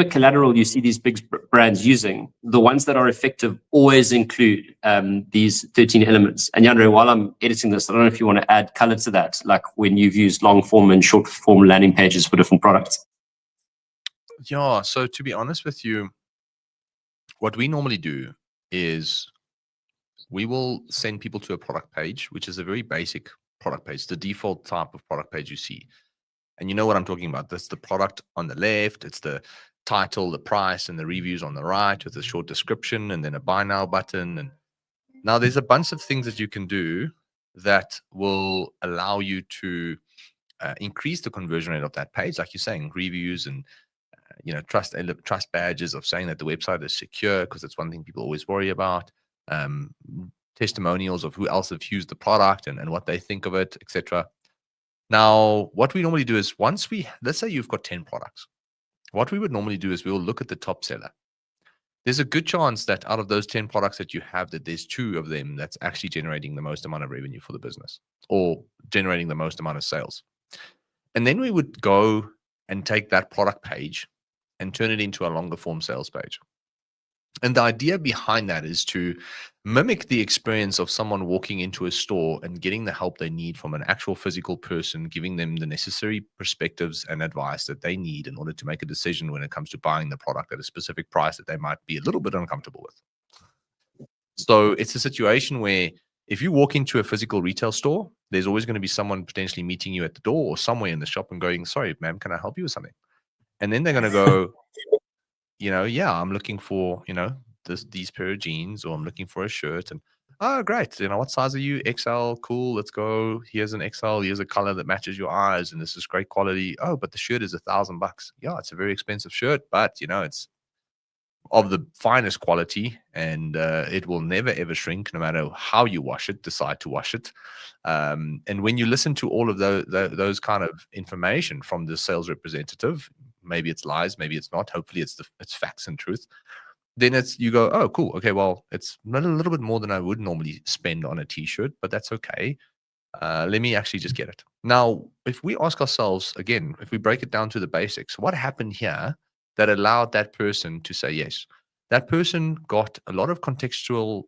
A: collateral you see these big brands using, the ones that are effective always include these 13 elements. And Yandre, while I'm editing this, I don't know if you want to add color to that, like when you've used long form and short form landing pages for different products.
B: Yeah, so to be honest with you, what we normally do is we will send people to a product page, which is a very basic product page, the default type of product page you see. And you know what I'm talking about. That's the product on the left. It's the title, the price, and the reviews on the right with a short description and then a buy now button. And now there's a bunch of things that you can do that will allow you to increase the conversion rate of that page. Like you're saying, reviews and trust badges of saying that the website is secure, because that's one thing people always worry about. Testimonials of who else have used the product and what they think of it, etc. Now, what we normally do is let's say you've got 10 products. What we would normally do is we'll look at the top seller. There's a good chance that out of those 10 products that you have, that there's 2 of them that's actually generating the most amount of revenue for the business or generating the most amount of sales. And then we would go and take that product page and turn it into a longer form sales page. And the idea behind that is to mimic the experience of someone walking into a store and getting the help they need from an actual physical person, giving them the necessary perspectives and advice that they need in order to make a decision when it comes to buying the product at a specific price that they might be a little bit uncomfortable with. So it's a situation where if you walk into a physical retail store, there's always going to be someone potentially meeting you at the door or somewhere in the shop and going, "Sorry, ma'am, can I help you with something?" And then they're going to go, yeah, I'm looking for, these pair of jeans, or I'm looking for a shirt. And, oh, great. What size are you? XL. Cool. Let's go. Here's an XL. Here's a color that matches your eyes. And this is great quality. Oh, but the shirt is $1,000. Yeah, it's a very expensive shirt, but it's of the finest quality, and it will never ever shrink no matter how you decide to wash it. And when you listen to all of those kind of information from the sales representative, maybe it's lies, maybe it's not, hopefully it's facts and truth, then you go, oh, cool, okay, well, it's a little bit more than I would normally spend on a t-shirt, but that's okay. Let me actually just get it. Now, if we ask ourselves again, if we break it down to the basics, what happened here that allowed that person to say yes? That person got a lot of contextual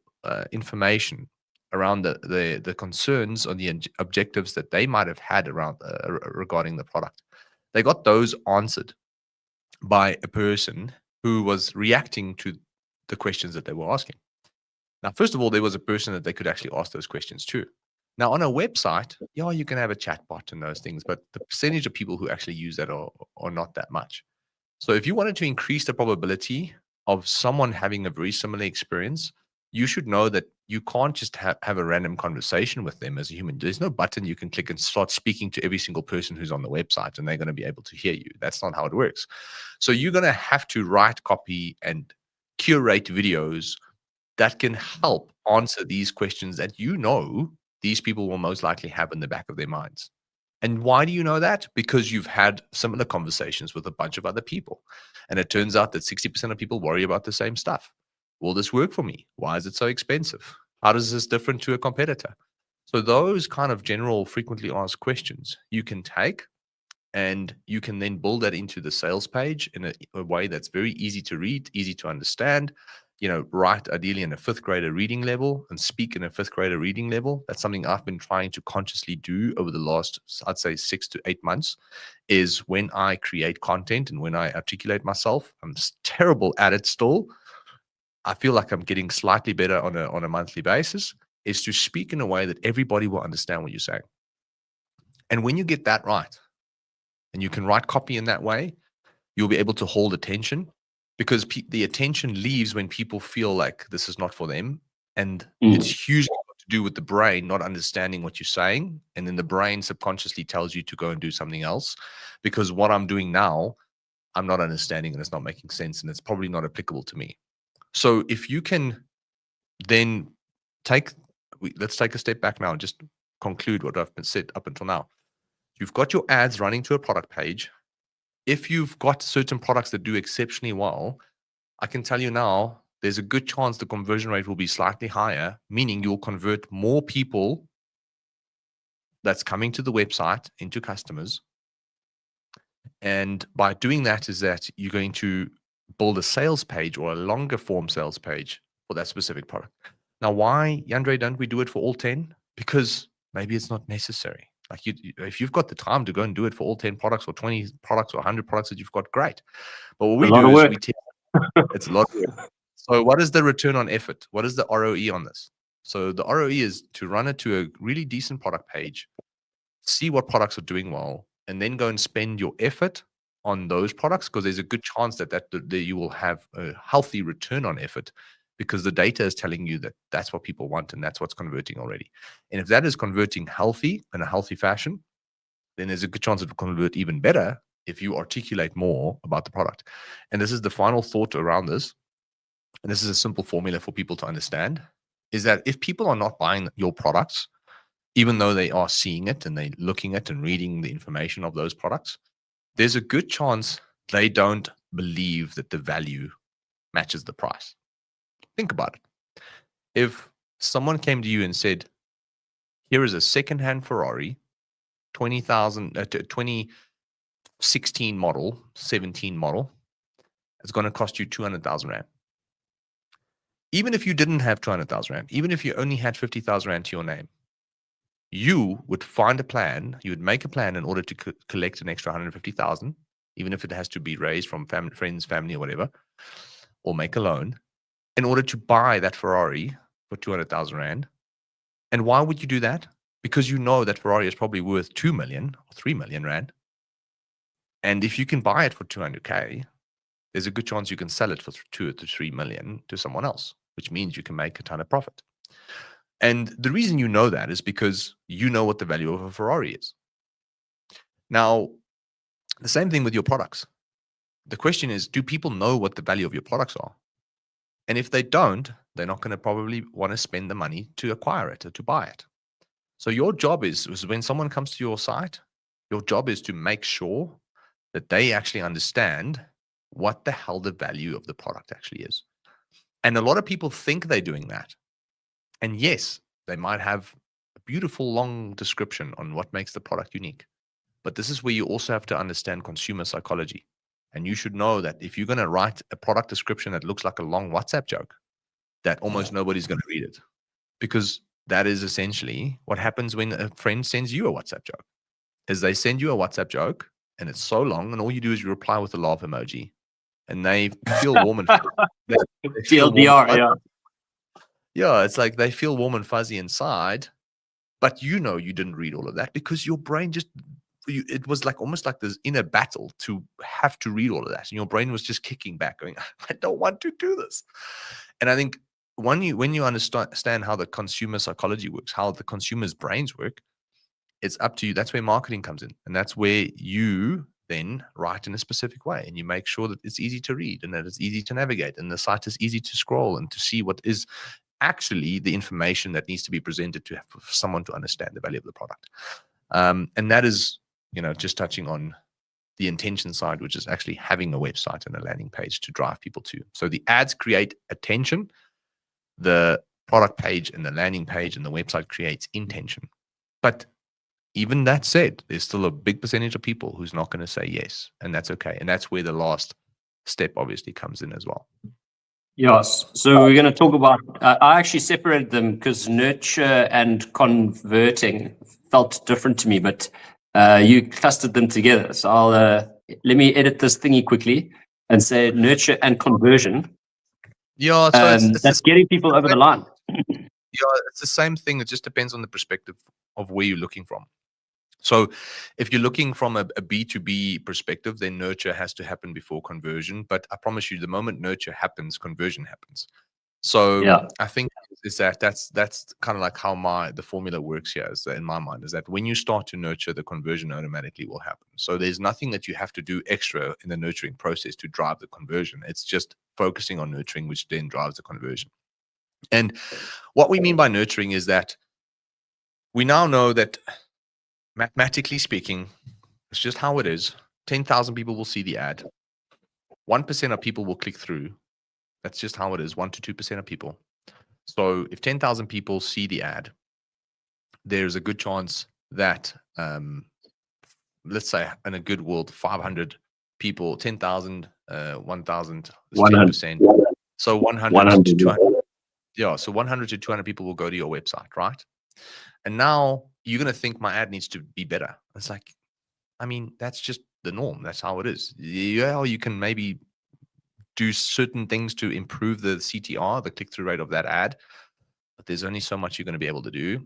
B: information around the concerns or the objectives that they might have had around regarding the product. They got those answered by a person who was reacting to the questions that they were asking. Now, first of all, there was a person that they could actually ask those questions to. Now, on a website, yeah, you can have a chatbot and those things, but the percentage of people who actually use that are not that much. So if you wanted to increase the probability of someone having a very similar experience, you should know that you can't just have a random conversation with them as a human. There's no button you can click and start speaking to every single person who's on the website and they're going to be able to hear you. That's not how it works. So you're going to have to write copy and curate videos that can help answer these questions that these people will most likely have in the back of their minds. And why do you know that? Because you've had similar conversations with a bunch of other people. And it turns out that 60% of people worry about the same stuff. Will this work for me? Why is it so expensive? How does this differ to a competitor? So those kind of general frequently asked questions you can take, and you can then build that into the sales page in a way that's very easy to read, easy to understand. Write ideally in a 5th grader reading level and speak in a 5th grader reading level. That's something I've been trying to consciously do over the last, I'd say, 6 to 8 months, is when I create content and when I articulate myself. I'm terrible at it still. I feel like I'm getting slightly better on a monthly basis, is to speak in a way that everybody will understand what you're saying. And when you get that right, and you can write copy in that way, you'll be able to hold attention, because the attention leaves when people feel like this is not for them. And it's usually got to do with the brain not understanding what you're saying. And then the brain subconsciously tells you to go and do something else, because what I'm doing now I'm not understanding and it's not making sense and it's probably not applicable to me. So if you can then let's take a step back now and just conclude what I've been said up until now. You've got your ads running to a product page. If you've got certain products that do exceptionally well, I can tell you now, there's a good chance the conversion rate will be slightly higher, meaning you'll convert more people that's coming to the website into customers. And by doing that is that you're going to build a sales page or a longer form sales page for that specific product. Now, why, Yandre, don't we do it for all 10? Because maybe it's not necessary. Like if you've got the time to go and do it for all 10 products or 20 products or 100 products that you've got, great. But what we do is it's a lot of work. So what is the return on effort? What is the ROE on this? So the ROE is to run it to a really decent product page, see what products are doing well, and then go and spend your effort on those products, because there's a good chance that you will have a healthy return on effort, because the data is telling you that that's what people want and that's what's converting already. And if that is converting healthy in a healthy fashion, then there's a good chance it will convert even better if you articulate more about the product. And this is the final thought around this. And this is a simple formula for people to understand, is that if people are not buying your products, even though they are seeing it and they're looking at and reading the information of those products, there's a good chance they don't believe that the value matches the price. Think about it. If someone came to you and said, here is a secondhand Ferrari, 2016 model, 17 model, it's going to cost you 200,000 Rand. Even if you didn't have 200,000 Rand, even if you only had 50,000 Rand to your name, you would find a plan, you would make a plan in order to collect an extra 150,000, even if it has to be raised from friends, family, or whatever, or make a loan, in order to buy that Ferrari for 200,000 Rand. And why would you do that? Because you know that Ferrari is probably worth 2 million or 3 million Rand. And if you can buy it for 200K, there's a good chance you can sell it for 2 to 3 million to someone else, which means you can make a ton of profit. And the reason you know that is because you know what the value of a Ferrari is. Now, the same thing with your products. The question is, do people know what the value of your products are? And if they don't, they're not going to probably want to spend the money to acquire it or to buy it. So your job is when someone comes to your site, your job is to make sure that they actually understand what the hell the value of the product actually is. And a lot of people think they're doing that. And yes, they might have a beautiful long description on what makes the product unique. But this is where you also have to understand consumer psychology. And you should know that if you're going to write a product description that looks like a long WhatsApp joke, that almost nobody's going to read it. Because that is essentially what happens when a friend sends you a WhatsApp joke. Is they send you a WhatsApp joke and it's so long, and all you do is you reply with a laugh emoji. And they feel warm and fuzzy.
A: TLDR,
B: yeah, it's like they feel warm and fuzzy inside, but you know you didn't read all of that because your brain just, it was like almost like this inner battle to have to read all of that. And your brain was just kicking back going, I don't want to do this. And I think when you understand how the consumer psychology works, how the consumer's brains work, it's up to you. That's where marketing comes in. And that's where you then write in a specific way and you make sure that it's easy to read and that it's easy to navigate and the site is easy to scroll and to see what is actually the information that needs to be presented to for someone to understand the value of the product. And that is, just touching on the intention side, which is actually having a website and a landing page to drive people to. So the ads create attention, the product page and the landing page and the website creates intention. But even that said, there's still a big percentage of people who's not going to say yes, and that's okay. And that's where the last step obviously comes in as well.
A: Yes. So we're going to talk about, I actually separated them because nurture and converting felt different to me, but you clustered them together. So let me edit this thingy quickly and say nurture and conversion.
B: Yeah. So
A: that's getting people over the line.
B: Yeah, it's the same thing. It just depends on the perspective of where you're looking from. So if you're looking from a B2B perspective, then nurture has to happen before conversion. But I promise you, the moment nurture happens, conversion happens. So
A: Yeah.
B: I think is that's kind of like how the formula works here, is that in my mind, is that when you start to nurture, the conversion automatically will happen. So there's nothing that you have to do extra in the nurturing process to drive the conversion. It's just focusing on nurturing, which then drives the conversion. And what we mean by nurturing is that we now know that, mathematically speaking, it's just how it is. 10,000 people will see the ad. 1% of people will click through. That's just how it is. 1 to 2% of people. So if 10,000 people see the ad, there's a good chance that, let's say in a good world, 500 people, 10,000, 1,000 is 10%. So 100 to 200. Yeah, so 100 to 200 people will go to your website, right? And now you're going to think my ad needs to be better. It's like, I mean, that's just the norm. That's how it is. Yeah, you can maybe do certain things to improve the CTR, the click-through rate of that ad, but there's only so much you're going to be able to do,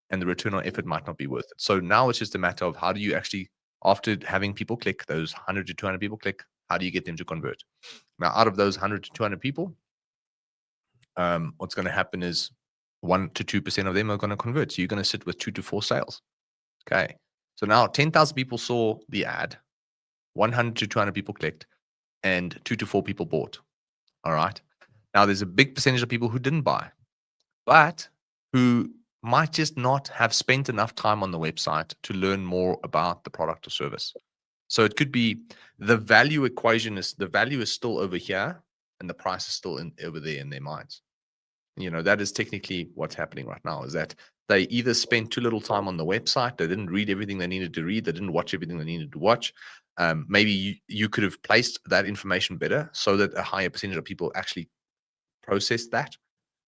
B: and the return on effort might not be worth it. So now it's just a matter of how do you actually, after having people click, those 100 to 200 people click, how do you get them to convert? Now, out of those 100 to 200 people, what's going to happen is 1 to 2% of them are going to convert. So you're going to sit with 2 to 4 sales. Okay. So now 10,000 people saw the ad, 100 to 200 people clicked, and 2 to 4 people bought. All right. Now there's a big percentage of people who didn't buy, but who might just not have spent enough time on the website to learn more about the product or service. So it could be the value equation is, the value is still over here and the price is still over there in their minds. You know, that is technically what's happening right now, is that they either spent too little time on the website, they didn't read everything they needed to read, they didn't watch everything they needed to watch. Maybe you could have placed that information better so that a higher percentage of people actually process that,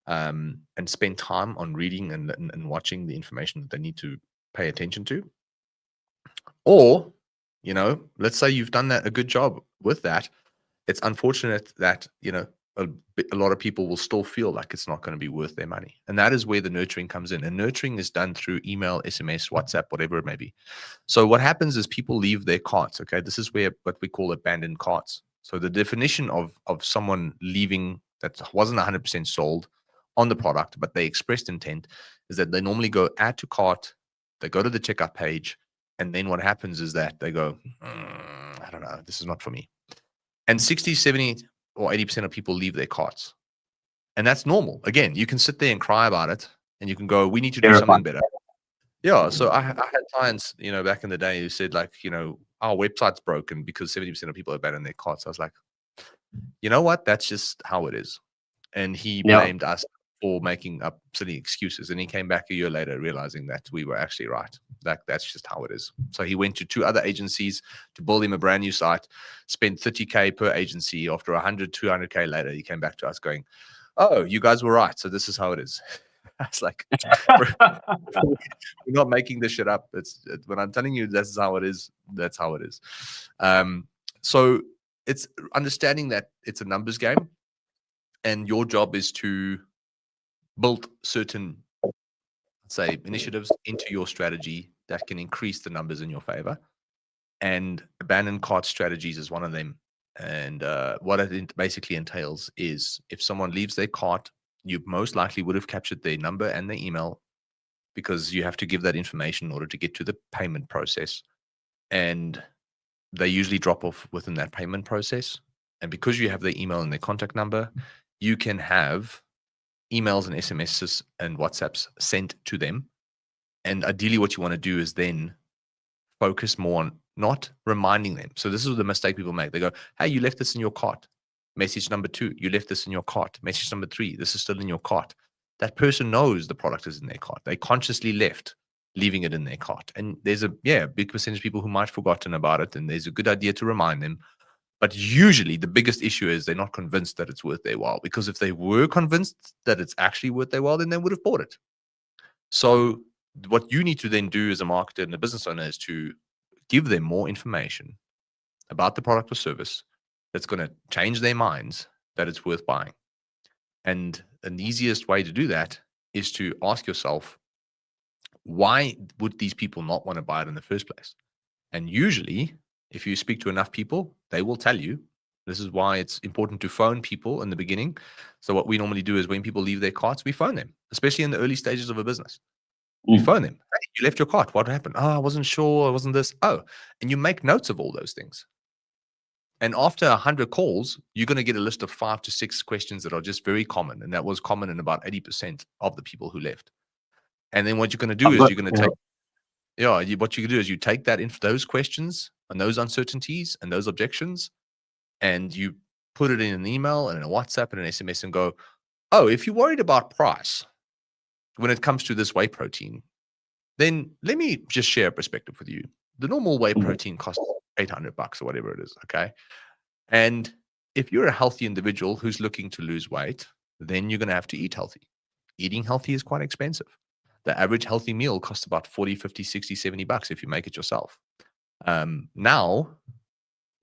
B: and spend time on reading and watching the information that they need to pay attention to. Or, you know, let's say you've done a good job with that. It's unfortunate that, you know, a lot of people will still feel like it's not going to be worth their money. And that is where the nurturing comes in. And nurturing is done through email, SMS, WhatsApp, whatever it may be. So what happens is people leave their carts. Okay. This is where what we call abandoned carts. So the definition of someone leaving that wasn't 100% sold on the product, but they expressed intent, is that they normally go add to cart, they go to the checkout page, and then what happens is that they go, I don't know, this is not for me. And 60, 70, or 80% of people leave their carts. And that's normal. Again, you can sit there and cry about it, and you can go, we need to do something better. Yeah. So I had clients, you know, back in the day who said, like, you know, our website's broken because 70% of people abandon their carts. I was like, you know what? That's just how it is. And he blamed us for making up silly excuses. And he came back a year later realizing that we were actually right. That's just how it is. So he went to 2 other agencies to build him a brand new site, spent 30K per agency. After 100, 200K later, he came back to us going, oh, you guys were right. So this is how it is. I was like, we're not making this shit up. It's when I'm telling you this is how it is, that's how it is. So it's understanding that it's a numbers game, and your job is to build certain, say, initiatives into your strategy that can increase the numbers in your favor. And abandoned cart strategies is one of them. And what it basically entails is, if someone leaves their cart, you most likely would have captured their number and their email, because you have to give that information in order to get to the payment process. And they usually drop off within that payment process. And because you have their email and their contact number, you can have emails and SMSs and WhatsApps sent to them. And ideally what you want to do is then focus more on not reminding them. So this is the mistake people make. They go, hey, you left this in your cart. Message number 2, you left this in your cart. Message number 3, this is still in your cart. That person knows the product is in their cart. They consciously left, leaving it in their cart. And there's a big percentage of people who might have forgotten about it. And there's a good idea to remind them. But usually the biggest issue is they're not convinced that it's worth their while. Because if they were convinced that it's actually worth their while, then they would have bought it. So what you need to then do as a marketer and a business owner is to give them more information about the product or service that's going to change their minds that it's worth buying. And an easiest way to do that is to ask yourself, why would these people not want to buy it in the first place? And usually, if you speak to enough people, they will tell you This is why it's important to phone people in the beginning. So what we normally do is when people leave their carts, we phone them, especially in the early stages of a business. We phone them. Hey, you left your cart. What happened? Oh, I wasn't sure. I wasn't this. Oh, and you make notes of all those things. And after 100 calls, you're going to get a list of 5 to 6 questions that are just very common. And that was common in about 80% of the people who left. And then what you're going to do is you're going to take, what you can do is you take those questions and those uncertainties and those objections, and you put it in an email and in a WhatsApp and an SMS and go, oh, if you're worried about price when it comes to this whey protein, then let me just share a perspective with you. The normal whey protein costs $800 or whatever it is, okay? And if you're a healthy individual who's looking to lose weight, then you're going to have to eat healthy. Eating healthy is quite expensive. The average healthy meal costs about 40, 50, 60, $70 if you make it yourself. Now,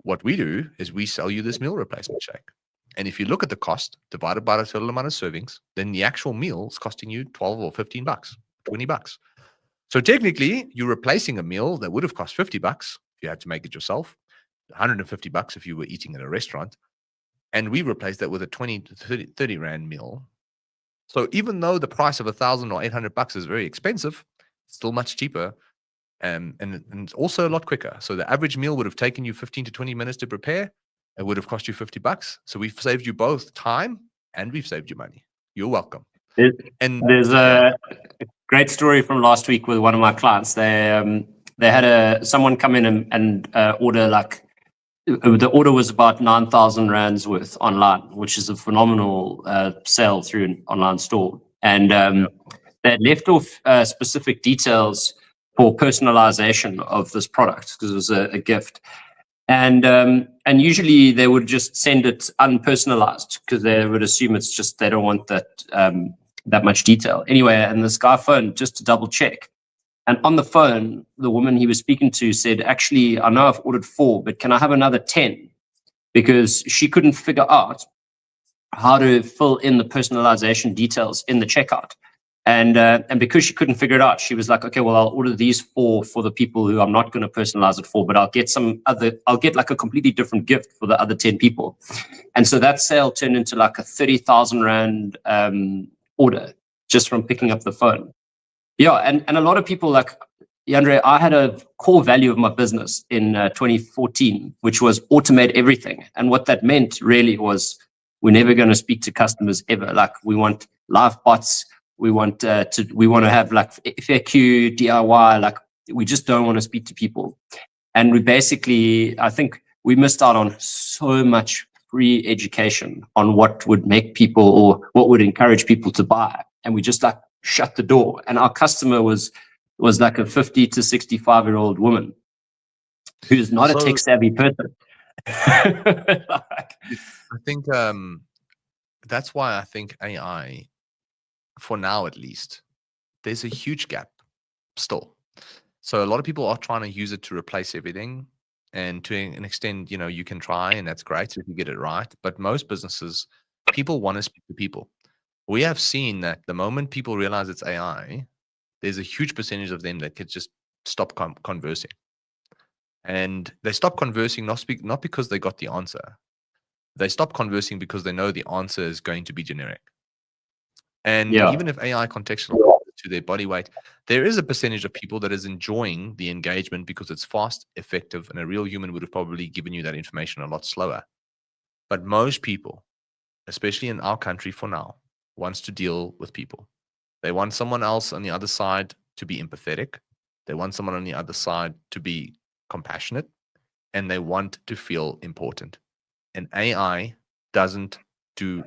B: what we do is we sell you this meal replacement shake. And if you look at the cost divided by the total amount of servings, then the actual meal is costing you $12 or $15, $20. So technically, you're replacing a meal that would have cost $50 if you had to make it yourself, $150 if you were eating at a restaurant. And we replaced that with a 20 to 30 Rand meal. So even though the price of $1,000 or $800 is very expensive, it's still much cheaper. And it's also a lot quicker. So the average meal would have taken you 15 to 20 minutes to prepare. It would have cost you $50. So we've saved you both time and we've saved you money. You're welcome.
A: There's a great story from last week with one of my clients. They had someone come in and order, like, the order was about 9,000 Rands worth online, which is a phenomenal sale through an online store. And they had left off specific details for personalization of this product because it was a gift. And usually they would just send it unpersonalized because they would assume it's just, they don't want that much detail. Anyway, and this guy phoned just to double check. And on the phone, the woman he was speaking to said, actually, I know I've ordered 4, but can I have another 10? Because she couldn't figure out how to fill in the personalization details in the checkout. And because she couldn't figure it out, she was like, okay, well, I'll order these 4 for the people who I'm not going to personalize it for, but I'll get like a completely different gift for the other 10 people. And so that sale turned into like a 30,000 Rand order just from picking up the phone. Yeah, and a lot of people, like, Andre, I had a core value of my business in 2014, which was automate everything. And what that meant really was we're never going to speak to customers ever. Like, we want live bots. We want to have like FAQ, DIY. Like, we just don't want to speak to people. And we basically, I think we missed out on so much free education on what would make people or what would encourage people to buy. And we just like shut the door. And our customer was like a 50 to 65-year-old woman who's not a tech savvy person.
B: I think that's why I think AI, for now at least, there's a huge gap still. So a lot of people are trying to use it to replace everything. And to an extent, you can try, and that's great if you get it right. But most businesses, people want to speak to people. We have seen that the moment people realize it's AI, there's a huge percentage of them that could just stop conversing. And they stop conversing not because they got the answer. They stop conversing because they know the answer is going to be generic. And even if AI contextualizes to their body weight, there is a percentage of people that is enjoying the engagement because it's fast, effective, and a real human would have probably given you that information a lot slower. But most people, especially in our country for now, wants to deal with people. They want someone else on the other side to be empathetic. They want someone on the other side to be compassionate, and they want to feel important. And AI doesn't do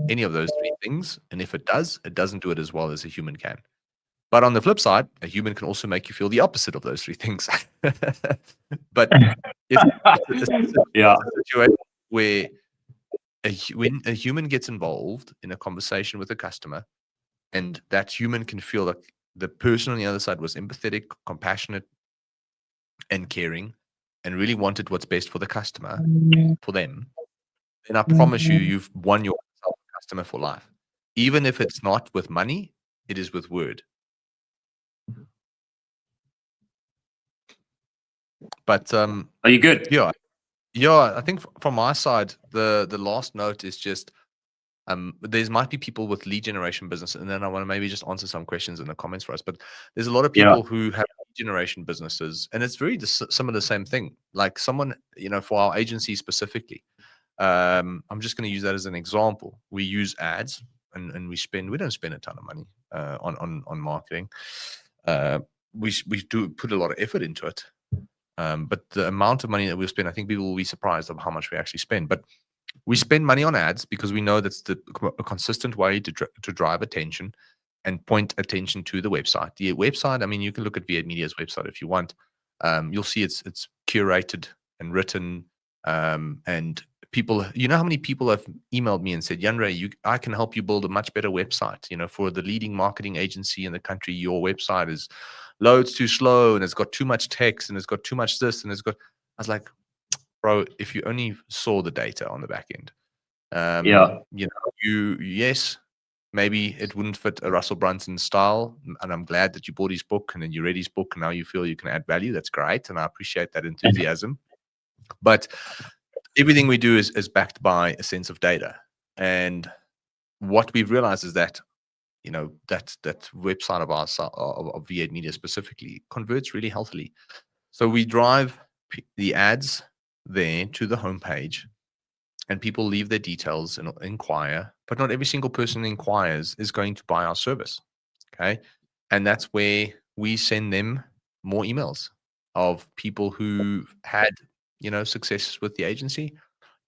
B: any of those 3 things. And if it does, it doesn't do it as well as a human can. But on the flip side, a human can also make you feel the opposite of those 3 things. But if it's a situation where when a human gets involved in a conversation with a customer, and that human can feel like the person on the other side was empathetic, compassionate, and caring, and really wanted what's best for the customer, for them, then I promise you, you've won yourself a customer for life. Even if it's not with money, it is with word. But
A: are you good?
B: Yeah, Yeah, I think from my side, the last note is just there might be people with lead generation business, and then I want to maybe just answer some questions in the comments for us. But there's a lot of
A: Yeah.
B: people who have lead generation businesses, and it's very some of the same thing. Like someone, for our agency specifically, I'm just going to use that as an example. We use ads, and we don't spend a ton of money on marketing. We do put a lot of effort into it. But the amount of money that we spend, I think people will be surprised of how much we actually spend. But we spend money on ads because we know that's a consistent way to drive attention and point attention to the website. The website, I mean, you can look at V8 Media's website if you want. You'll see it's curated and written, and people, how many people have emailed me and said, Jan-Ray, I can help you build a much better website. For the leading marketing agency in the country, your website is loads too slow and it's got too much text and it's got too much this and I was like, bro, if you only saw the data on the back end, yes, maybe it wouldn't fit a Russell Brunson style. And I'm glad that you bought his book and then you read his book and now you feel you can add value. That's great. And I appreciate that enthusiasm. But everything we do is backed by a sense of data. And what we've realized is that, that website of ours, of V8 Media specifically, converts really healthily. So we drive the ads there to the homepage, and people leave their details and inquire, but not every single person who inquires is going to buy our service. Okay. And that's where we send them more emails of people who had, success with the agency.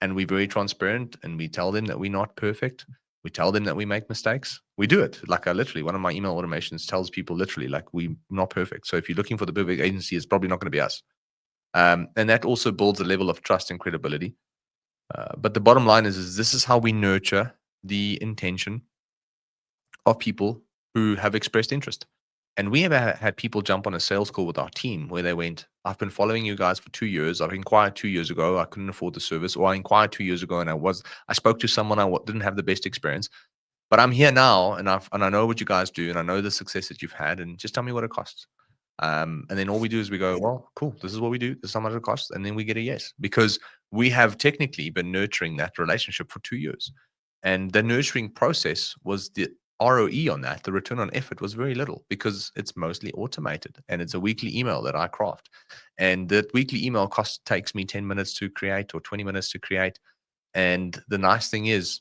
B: And we're very transparent and we tell them that we're not perfect. We tell them that we make mistakes. We do it. Like one of my email automations tells people literally, like, we're not perfect. So if you're looking for the perfect agency, it's probably not going to be us. And that also builds a level of trust and credibility. But the bottom line is this is how we nurture the intention of people who have expressed interest. And we have had people jump on a sales call with our team where they went, I've been following you guys for 2 years. I've inquired 2 years ago. I couldn't afford the service. Or I inquired 2 years ago and I spoke to someone I didn't have the best experience. But I'm here now and I know what you guys do and I know the success that you've had, and just tell me what it costs. And then all we do is we go, well, cool, this is what we do. This is how much it costs. And then we get a yes, because we have technically been nurturing that relationship for 2 years. And the nurturing process was the ROE on that, the return on effort, was very little because it's mostly automated and it's a weekly email that I craft. And that weekly email takes me 10 minutes to create or 20 minutes to create. And the nice thing is,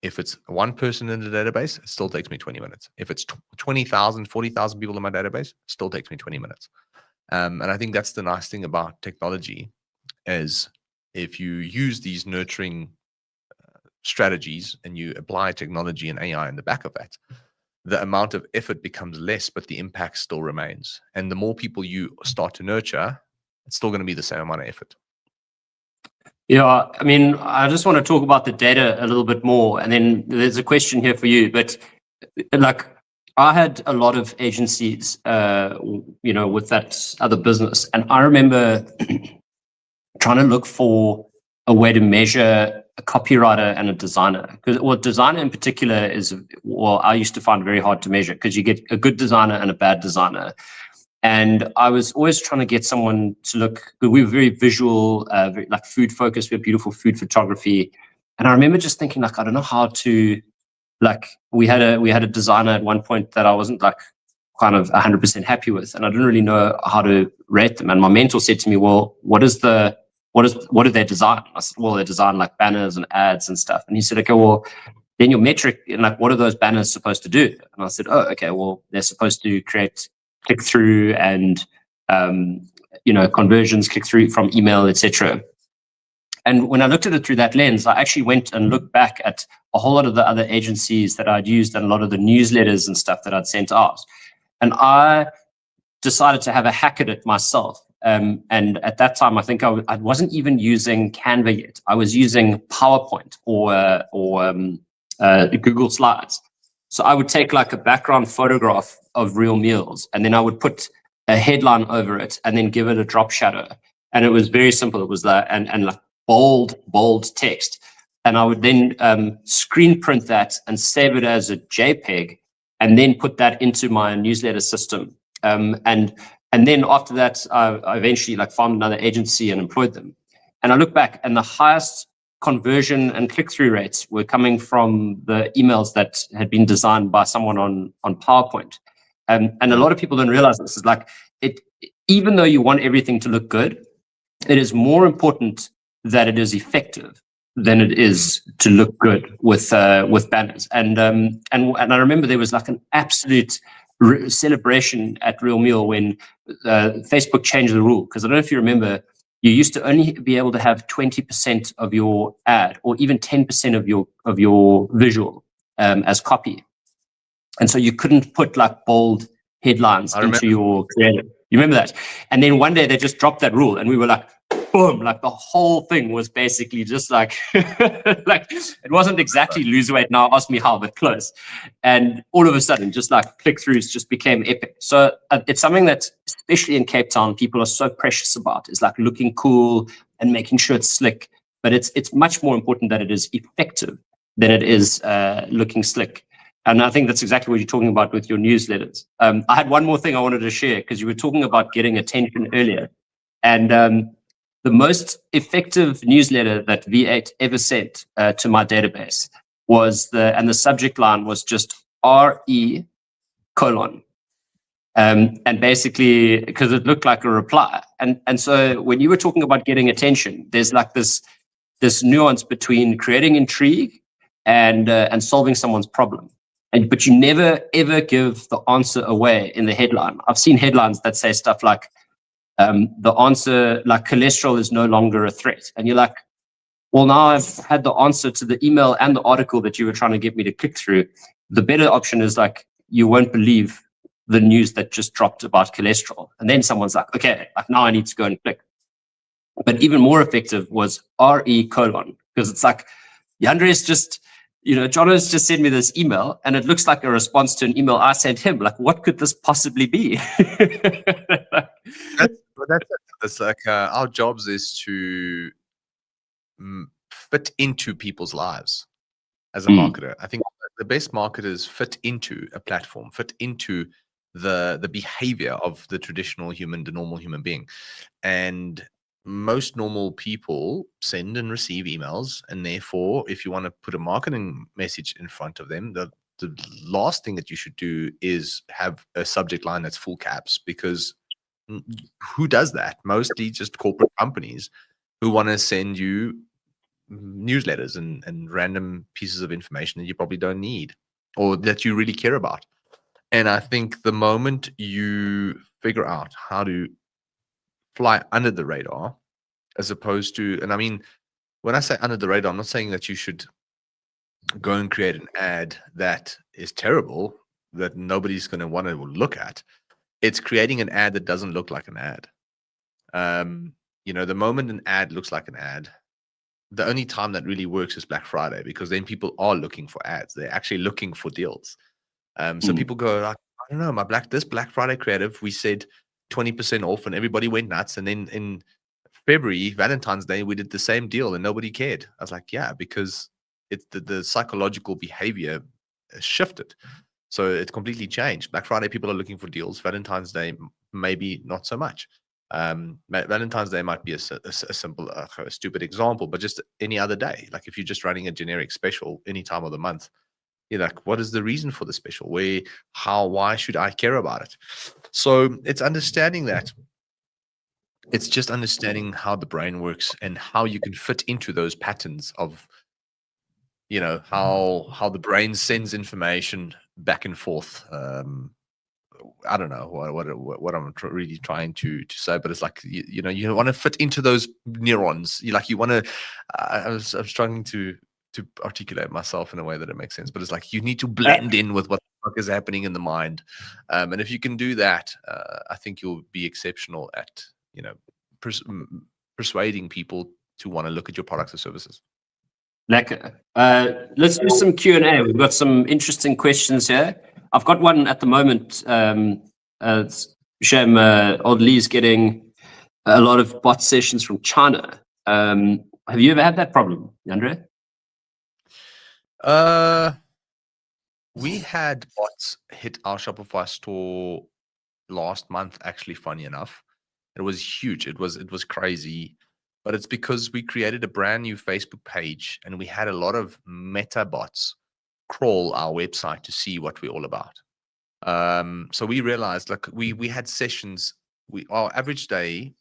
B: if it's one person in the database, it still takes me 20 minutes. If it's 20,000, 40,000 people in my database, it still takes me 20 minutes. And I think that's the nice thing about technology, is if you use these nurturing strategies and you apply technology and AI in the back of that, the amount of effort becomes less, but the impact still remains. And the more people you start to nurture, it's still going to be the same amount of effort.
A: Yeah, I mean, I just want to talk about the data a little bit more, and then there's a question here for you. But like, I had a lot of agencies, with that other business, and I remember trying to look for a way to measure a copywriter and a designer, because designer in particular I used to find very hard to measure, because you get a good designer and a bad designer. And I was always trying to get someone to look, we were very visual, like food focused. We have beautiful food photography. And I remember just thinking, like, I don't know how to, like, we had a designer at one point that I wasn't like kind of 100% happy with. And I didn't really know how to rate them. And my mentor said to me, well, what do they design? I said, well, they design like banners and ads and stuff. And he said, okay, well, then your metric, like, what are those banners supposed to do? And I said, oh, okay, well, they're supposed to create click-through and conversions, click-through from email, etc. And when I looked at it through that lens, I actually went and looked back at a whole lot of the other agencies that I'd used and a lot of the newsletters and stuff that I'd sent out. And I decided to have a hack at it myself. And at that time, I think I wasn't even using Canva yet. I was using PowerPoint or Google Slides. So I would take like a background photograph of real meals, and then I would put a headline over it and then give it a drop shadow. And it was very simple. It was like, and like bold text. And I would then screen print that and save it as a JPEG, and then put that into my newsletter system. And then after that, I eventually like found another agency and employed them. And I look back, and the highest conversion and click-through rates were coming from the emails that had been designed by someone on PowerPoint. And a lot of people don't realize this. Is like it, even though you want everything to look good, it is more important that it is effective than it is to look good with banners. And I remember there was like an absolute celebration at Real Meal when Facebook changed the rule, because I don't know if you remember, you used to only be able to have 20% of your ad or even 10% of your visual as copy, and so you couldn't put like bold headlines into your creative. You remember that? And then one day they just dropped that rule, and we were like, boom, like the whole thing was basically just like, like it wasn't exactly lose weight now, ask me how, but close. And all of a sudden, just like click-throughs just became epic. So it's something that, especially in Cape Town, people are so precious about, is like looking cool and making sure it's slick. But it's much more important that it is effective than it is looking slick. And I think that's exactly what you're talking about with your newsletters. I had one more thing I wanted to share, because you were talking about getting attention earlier. And the most effective newsletter that V8 ever sent to my database was and the subject line was just RE : and basically, because it looked like a reply. And so when you were talking about getting attention, there's like this nuance between creating intrigue and solving someone's problem. But you never ever give the answer away in the headline. I've seen headlines that say stuff like, the answer, like cholesterol is no longer a threat. And you're like, well, now I've had the answer to the email and the article that you were trying to get me to click through. The better option is like, you won't believe the news that just dropped about cholesterol. And then someone's like, okay, like now I need to go and click. But even more effective was RE : because it's like, Andres just, Jono's just sent me this email, and it looks like a response to an email I sent him. Like, what could this possibly be?
B: That's like our jobs is to fit into people's lives as a marketer. I think the best marketers fit into a platform, fit into the behavior of the normal human being. And most normal people send and receive emails, and therefore, if you want to put a marketing message in front of them, the last thing that you should do is have a subject line that's full caps, because who does that? Mostly just corporate companies who want to send you newsletters and random pieces of information that you probably don't need or that you really care about. And I think the moment you figure out how to fly under the radar, as opposed to, and I mean, when I say under the radar, I'm not saying that you should go and create an ad that is terrible, that nobody's going to want to look at. It's creating an ad that doesn't look like an ad. The moment an ad looks like an ad, the only time that really works is Black Friday, because then people are looking for ads. They're actually looking for deals. So people go like, I don't know, this Black Friday creative, we said 20% off and everybody went nuts. And then in February, Valentine's Day, we did the same deal and nobody cared. I was like, yeah, because it's the psychological behavior has shifted. So it's completely changed. Black Friday, people are looking for deals. Valentine's Day, maybe not so much. Valentine's Day might be a simple, a stupid example, but just any other day. Like if you're just running a generic special any time of the month, you're like, what is the reason for the special? Why should I care about it? So it's understanding that. It's just understanding how the brain works and how you can fit into those patterns of, how the brain sends information back and forth. I don't know what I'm really trying to say, but it's like, you want to fit into those neurons. You want to, I'm struggling to articulate myself in a way that it makes sense, but it's like, you need to blend in with what the fuck is happening in the mind. And if you can do that, I think you'll be exceptional at, persuading people to want to look at your products or services.
A: Lekker. Let's do some Q&A. We've got some interesting questions here. I've got one at the moment. Shame old Lee's getting a lot of bot sessions from China. Have you ever had that problem, Andre?
B: We had bots hit our Shopify store last month, actually, funny enough. It was huge. It was crazy. but it's because we created a brand new Facebook page and we had a lot of meta bots crawl our website to see what we're all about. So we realized, like, we had sessions. Our average day,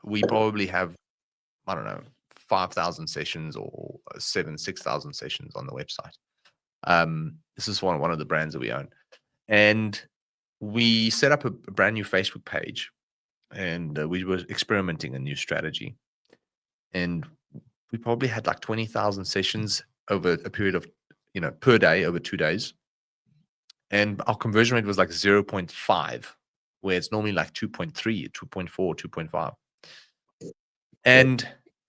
B: we probably have, I don't know, 5,000 sessions or 6,000 sessions on the website. This is one of the brands that we own, and we set up a brand new Facebook page, and we were experimenting a new strategy, and we probably had like 20,000 sessions over a period of, per day over 2 days. And our conversion rate was like 0.5, where it's normally like 2.3, 2.4, 2.5. And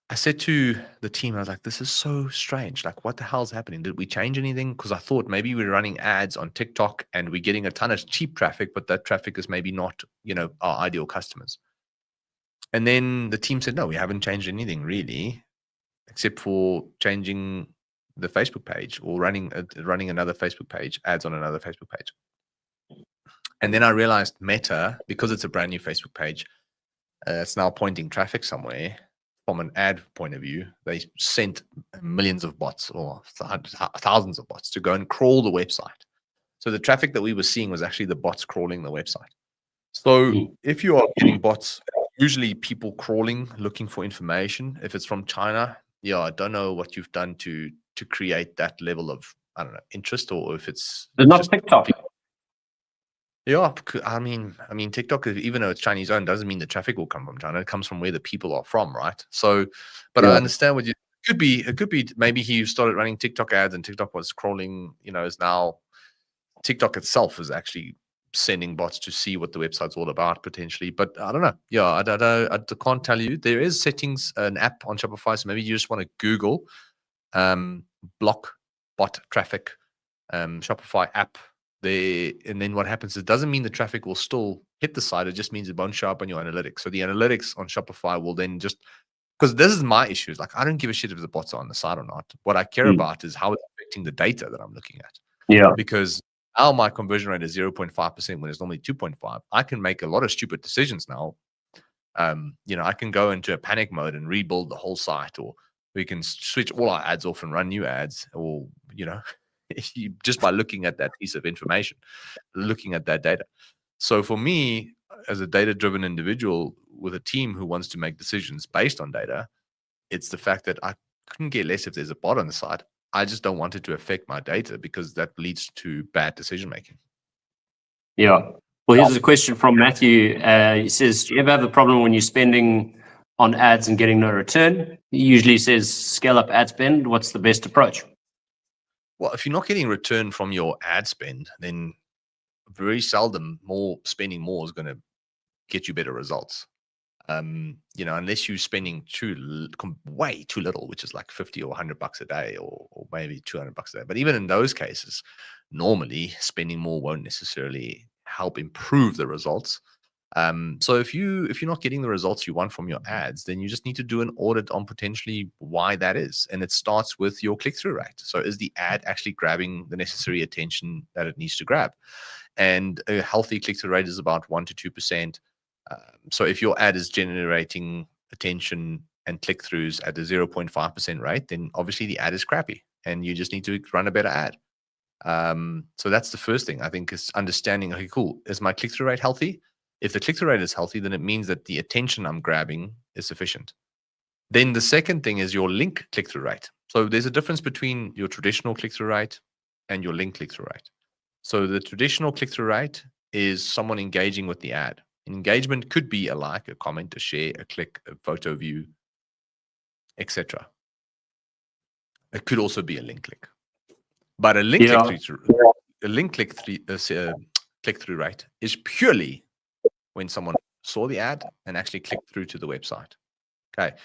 B: I said to the team, I was like, this is so strange. Like, what the hell's happening? Did we change anything? Because I thought maybe we're running ads on TikTok and we're getting a ton of cheap traffic, but that traffic is maybe not, our ideal customers. And then the team said, no, we haven't changed anything really, except for changing the Facebook page or running another Facebook page, ads on another Facebook page. And then I realized Meta, because it's a brand new Facebook page, it's now pointing traffic somewhere. From an ad point of view, they sent millions of bots or thousands of bots to go and crawl the website. So the traffic that we were seeing was actually the bots crawling the website. So if you are getting bots, usually people crawling, looking for information, if it's from China, I don't know what you've done to create that level of, I don't know, interest, or if it's
A: not TikTok.
B: Yeah, I mean, TikTok, even though it's Chinese owned, doesn't mean the traffic will come from China. It comes from where the people are from, right? So, but I understand what it could be. It could be maybe he started running TikTok ads and TikTok was crawling. Is now TikTok itself is actually sending bots to see what the website's all about potentially. But I don't know. Yeah, I can't tell you. There is settings, an app on Shopify, so maybe you just want to Google block bot traffic, Shopify app. And then what happens, it doesn't mean the traffic will still hit the site. It just means it won't show up on your analytics. So the analytics on Shopify will then just, because this is my issue. Like, I don't give a shit if the bots are on the site or not. What I care about is how it's affecting the data that I'm looking at.
A: Yeah.
B: Because now my conversion rate is 0.5% when it's normally 2.5. I can make a lot of stupid decisions now. I can go into a panic mode and rebuild the whole site, or we can switch all our ads off and run new ads, or, just by looking at that piece of information, looking at that data. So for me, as a data-driven individual with a team who wants to make decisions based on data, it's the fact that I couldn't care less if there's a bot on the site. I just don't want it to affect my data, because that leads to bad decision-making.
A: Yeah. Well, here's a question from Matthew. He says, do you ever have a problem when you're spending on ads and getting no return? He usually says, scale up ad spend. What's the best approach?
B: Well, if you're not getting return from your ad spend, then very seldom spending more is going to get you better results. Unless you're spending way too little, which is like 50 or $100 a day, or maybe $200 a day. But even in those cases, normally spending more won't necessarily help improve the results. So if you're not getting the results you want from your ads, then you just need to do an audit on potentially why that is. And it starts with your click-through rate. So is the ad actually grabbing the necessary attention that it needs to grab? And a healthy click-through rate is about 1% to 2%. So if your ad is generating attention and click-throughs at a 0.5% rate, then obviously the ad is crappy and you just need to run a better ad. So that's the first thing, I think, is understanding, okay, cool, is my click-through rate healthy? If the click-through rate is healthy, then it means that the attention I'm grabbing is sufficient. Then the second thing is your link click-through rate. So there's a difference between your traditional click-through rate and your link click-through rate. So the traditional click-through rate is someone engaging with the ad. Engagement could be a like, a comment, a share, a click, a photo view, etc. It could also be a link click. But a link click-through rate is purely when someone saw the ad and actually clicked through to the website. Okay,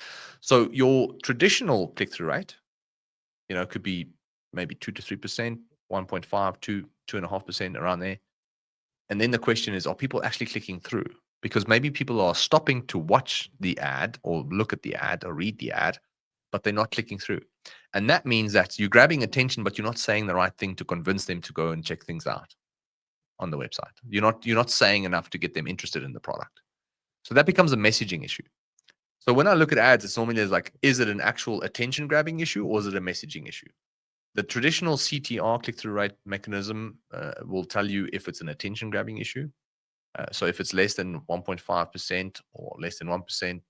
B: so your traditional click-through rate, could be maybe 2 to 3%, 1.5 to 2.5%, around there. And then the question is, are people actually clicking through? Because maybe people are stopping to watch the ad or look at the ad or read the ad, but they're not clicking through. And that means that you're grabbing attention, but you're not saying the right thing to convince them to go and check things out on the website. You're not saying enough to get them interested in the product. So that becomes a messaging issue. So when I look at ads, it's normally like, is it an actual attention grabbing issue or is it a messaging issue? The traditional CTR, click-through rate mechanism, will tell you if it's an attention grabbing issue. So if it's less than 1.5% or less than 1%,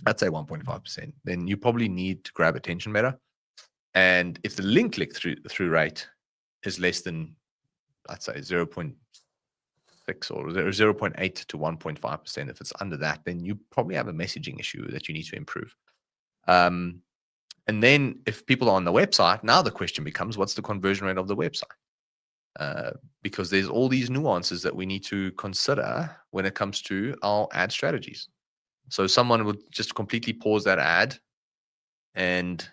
B: I'd say 1.5%, then you probably need to grab attention better. And if the link click-through rate is less than, I'd say 0.6 or 0.8 to 1.5%, if it's under that, then you probably have a messaging issue that you need to improve. And then if people are on the website, now the question becomes, what's the conversion rate of the website? Because there's all these nuances that we need to consider when it comes to our ad strategies. So someone would just completely pause that ad and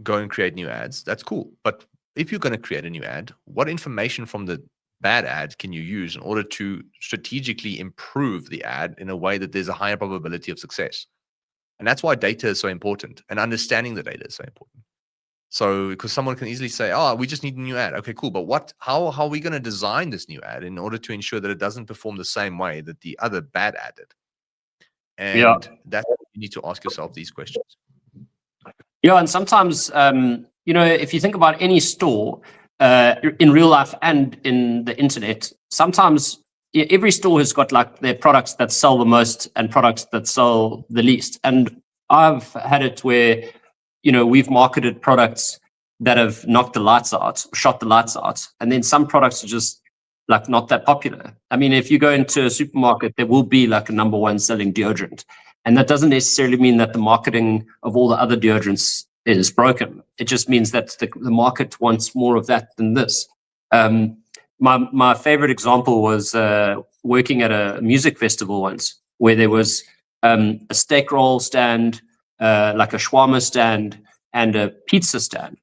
B: go and create new ads. That's cool. But if you're going to create a new ad, what information from the bad ad can you use in order to strategically improve the ad in a way that there's a higher probability of success? And that's why data is so important, and understanding the data is so important. So, because someone can easily say, oh, we just need a new ad. Okay, cool. But how are we going to design this new ad in order to ensure that it doesn't perform the same way that the other bad ad did? And that's what you need to ask yourself these questions.
A: Yeah, and sometimes, if you think about any store in real life and in the internet, sometimes every store has got like their products that sell the most and products that sell the least. And I've had it where, we've marketed products that have knocked the lights out, shot the lights out. And then some products are just like not that popular. I mean, if you go into a supermarket, there will be like a number one selling deodorant. And that doesn't necessarily mean that the marketing of all the other deodorants is broken. It just means that the market wants more of that than this. My favorite example was working at a music festival once, where there was a steak roll stand, like a shawarma stand, and a pizza stand.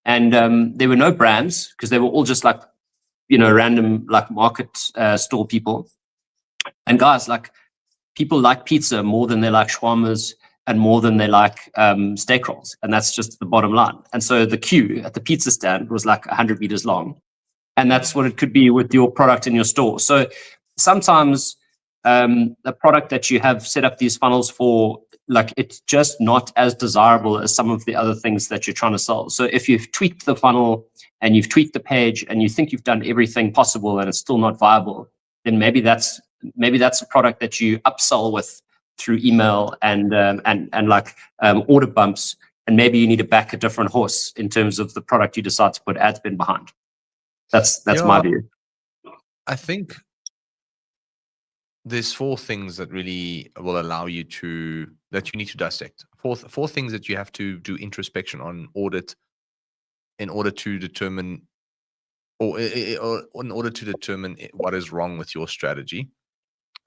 A: And there were no brands because they were all just like, random like market store people. And guys, like, people like pizza more than they like shawarmas and more than they like steak rolls. And that's just the bottom line. And so the queue at the pizza stand was like 100 meters long. And that's what it could be with your product in your store. So sometimes the product that you have set up these funnels for, like, it's just not as desirable as some of the other things that you're trying to sell. So if you've tweaked the funnel and you've tweaked the page and you think you've done everything possible and it's still not viable, then maybe that's a product that you upsell with through email and order bumps, and maybe you need to back a different horse in terms of the product you decide to put ad spend behind. That's my view.
B: I think there's 4 things that really will allow you that you need to dissect. Four things that you have to do introspection on, audit, in order to determine, or in order to determine what is wrong with your strategy.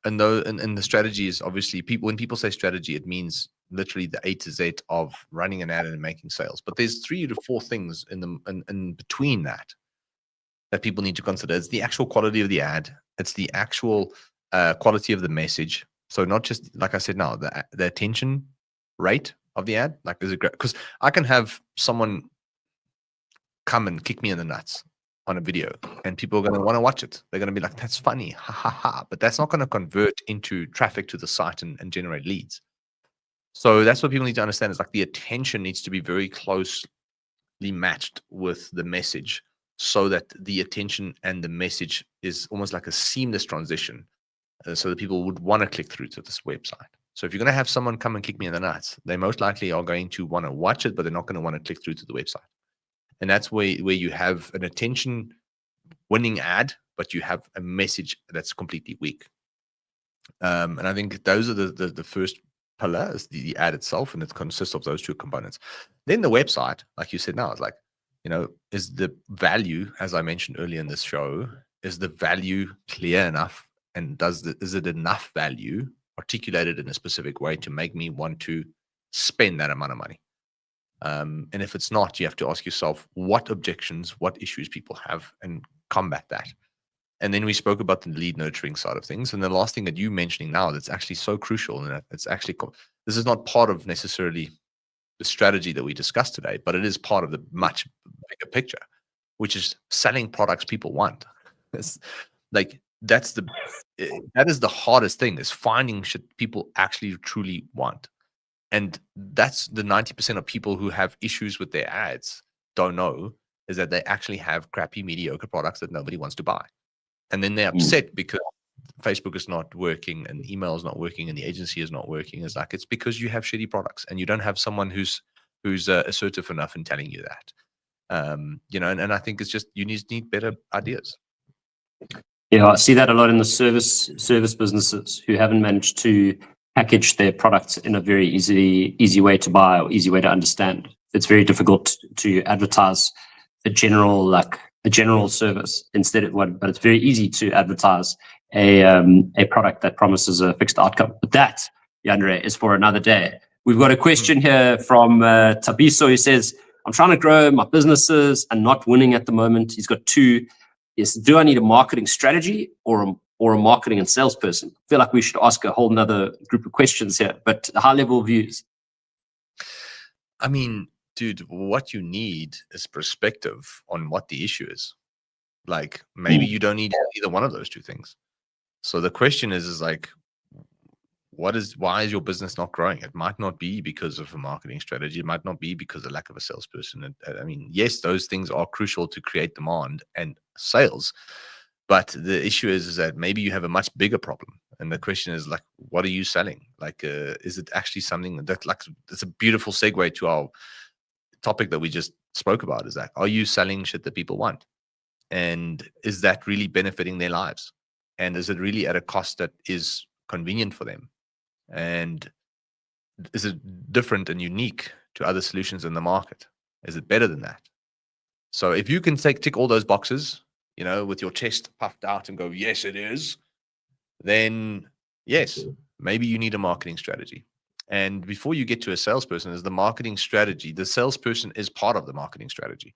B: And the strategy is obviously, when people say strategy, it means literally the A to Z of running an ad and making sales. But there's 3 to 4 things in between that people need to consider. It's the actual quality of the ad. It's the actual quality of the message. So not just, like I said now, the attention rate of the ad. Like, is it great? Because I can have someone come and kick me in the nuts on a video, and people are going to want to watch it. They're going to be like, that's funny, ha ha ha. But that's not going to convert into traffic to the site and generate leads. So that's what people need to understand, is like the attention needs to be very closely matched with the message, so that the attention and the message is almost like a seamless transition, so that people would want to click through to this website. So if you're going to have someone come and kick me in the nuts, they most likely are going to want to watch it, but they're not going to want to click through to the website. And that's where you have an attention winning ad, but you have a message that's completely weak. And I think those are the first pillar, is the ad itself, and it consists of those 2 components. Then the website, like you said now, is like, is the value, as I mentioned earlier in this show, is the value clear enough, and is it enough value articulated in a specific way to make me want to spend that amount of money? And if it's not, you have to ask yourself what objections, what issues people have, and combat that. And then we spoke about the lead nurturing side of things. And the last thing that you're mentioning now that's actually so crucial, and it's actually, this is not part of necessarily the strategy that we discussed today, but it is part of the much bigger picture, which is selling products people want. It's like, that is the hardest thing, is finding shit people actually truly want. And that's the 90% of people who have issues with their ads don't know, is that they actually have crappy, mediocre products that nobody wants to buy. And then they're upset because Facebook is not working and email is not working and the agency is not working. It's like, it's because you have shitty products and you don't have someone who's assertive enough in telling you that. You know, and I think it's just, you need better ideas.
A: Yeah, I see that a lot in the service businesses who haven't managed to package their products in a very easy way to buy or easy way to understand. It's very difficult to advertise a general service but it's very easy to advertise a product that promises a fixed outcome. But that, Yandre, is for another day. We've got a question here from Tabiso. He says, I'm trying to grow my businesses and not winning at the moment. He's got two. Yes, do I need a marketing strategy or a marketing and salesperson? I feel like we should ask a whole nother group of questions here, but high level views.
B: I mean, dude, what you need is perspective on what the issue is. Like, maybe you don't need either one of those two things. So the question is like, why is your business not growing? It might not be because of a marketing strategy. It might not be because of lack of a salesperson. I mean, yes, those things are crucial to create demand and sales. But the issue is that maybe you have a much bigger problem. And the question is like, what are you selling? Like, is it actually something that, like, it's a beautiful segue to our topic that we just spoke about, is that, are you selling shit that people want? And is that really benefiting their lives? And is it really at a cost that is convenient for them? And is it different and unique to other solutions in the market? Is it better than that? So if you can tick all those boxes, you know, with your chest puffed out and go, yes, it is, then yes, maybe you need a marketing strategy. And before you get to a salesperson, is the marketing strategy, the salesperson is part of the marketing strategy.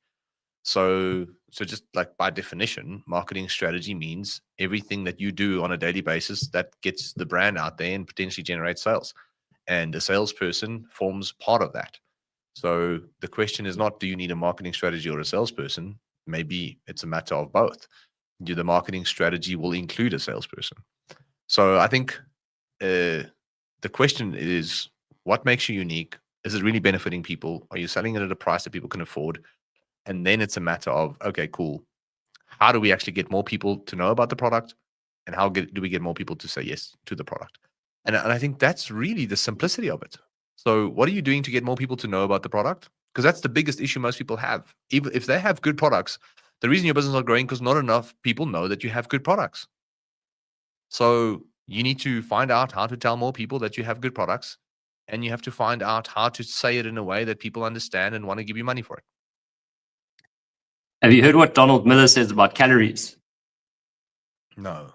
B: So just like by definition, marketing strategy means everything that you do on a daily basis that gets the brand out there and potentially generates sales. And a salesperson forms part of that. So the question is not, do you need a marketing strategy or a salesperson? Maybe it's a matter of both. The marketing strategy will include a salesperson. So I think the question is, what makes you unique? Is it really benefiting people? Are you selling it at a price that people can afford? And then it's a matter of, okay, cool. How do we actually get more people to know about the product? And how do we get more people to say yes to the product? And I think that's really the simplicity of it. So what are you doing to get more people to know about the product? Because that's the biggest issue most people have. Even if they have good products, the reason your business is not growing because not enough people know that you have good products. So you need to find out how to tell more people that you have good products. And you have to find out how to say it in a way that people understand and want to give you money for it.
A: Have you heard what Donald Miller says about calories?
B: No.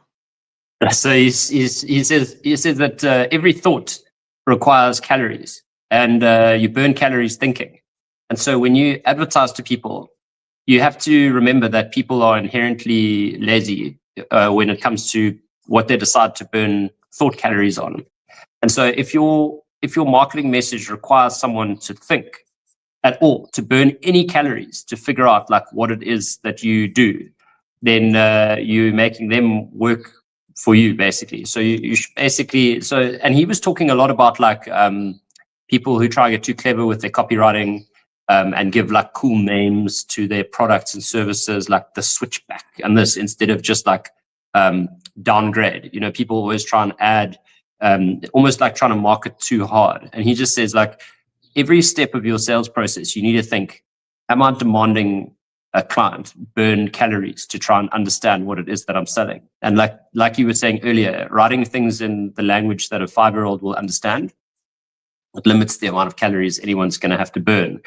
A: So he says that every thought requires calories, and you burn calories thinking. And so when you advertise to people, you have to remember that people are inherently lazy when it comes to what they decide to burn thought calories on. And so if your marketing message requires someone to think at all, to burn any calories, to figure out like what it is that you do, then you're making them work for you, basically. So you should basically, and he was talking a lot about like people who try to get too clever with their copywriting and give like cool names to their products and services, like the switchback and this, instead of just like downgrade. You know, people always try and add, almost like trying to market too hard. And he just says like, every step of your sales process, you need to think, am I demanding a client burn calories to try and understand what it is that I'm selling? And like you were saying earlier, writing things in the language that a 5-year-old will understand, it limits the amount of calories anyone's going to have to burn.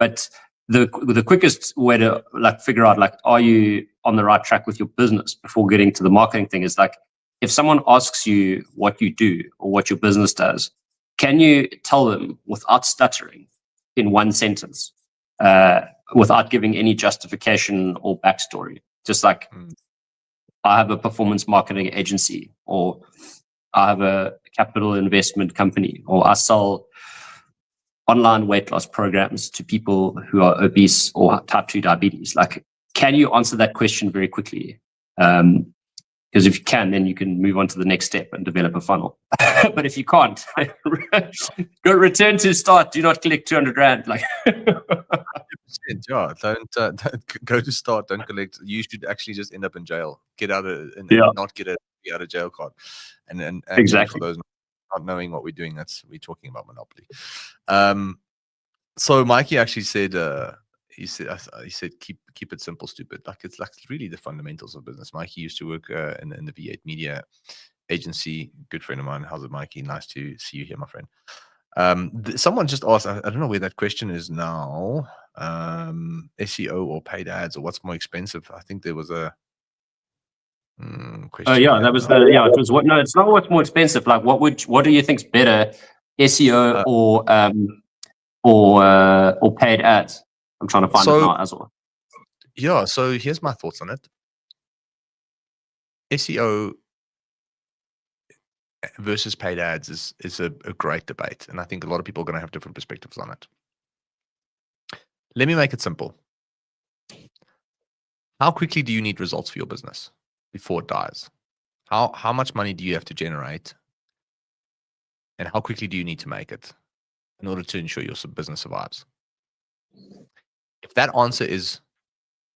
A: But the quickest way to like figure out like, are you on the right track with your business before getting to the marketing thing is like, if someone asks you what you do or what your business does, can you tell them without stuttering in one sentence, without giving any justification or backstory? Just like, I have a performance marketing agency, or I have a capital investment company, or I sell online weight loss programs to people who are obese or type 2 diabetes. Like, can you answer that question very quickly? Because if you can, then you can move on to the next step and develop a funnel. But if you can't, go return to start. Do not collect 200 Rand. Like,
B: yeah, don't go to start. Don't collect. You should actually just end up in jail. Get out of and
A: Yeah.
B: not get a out of jail card. And
A: Exactly.
B: for those not knowing what we're doing, we're talking about monopoly. So Mikey actually said. He said keep it simple, stupid. Like it's really the fundamentals of business. Mikey used to work in the V8 media agency. Good friend of mine. How's it, Mikey? Nice to see you here, my friend. Someone just asked, I don't know where that question is now. SEO or paid ads, or what's more expensive? I think there was a question.
A: Oh yeah, that was it was what? No, it's not what's more expensive. Like, what do you think's better, SEO or paid ads? I'm trying to find it now as well.
B: Yeah, so here's my thoughts on it. SEO versus paid ads is a great debate, and I think a lot of people are going to have different perspectives on it. Let me make it simple. How quickly do you need results for your business before it dies? How much money do you have to generate, and how quickly do you need to make it in order to ensure your business survives? If that answer is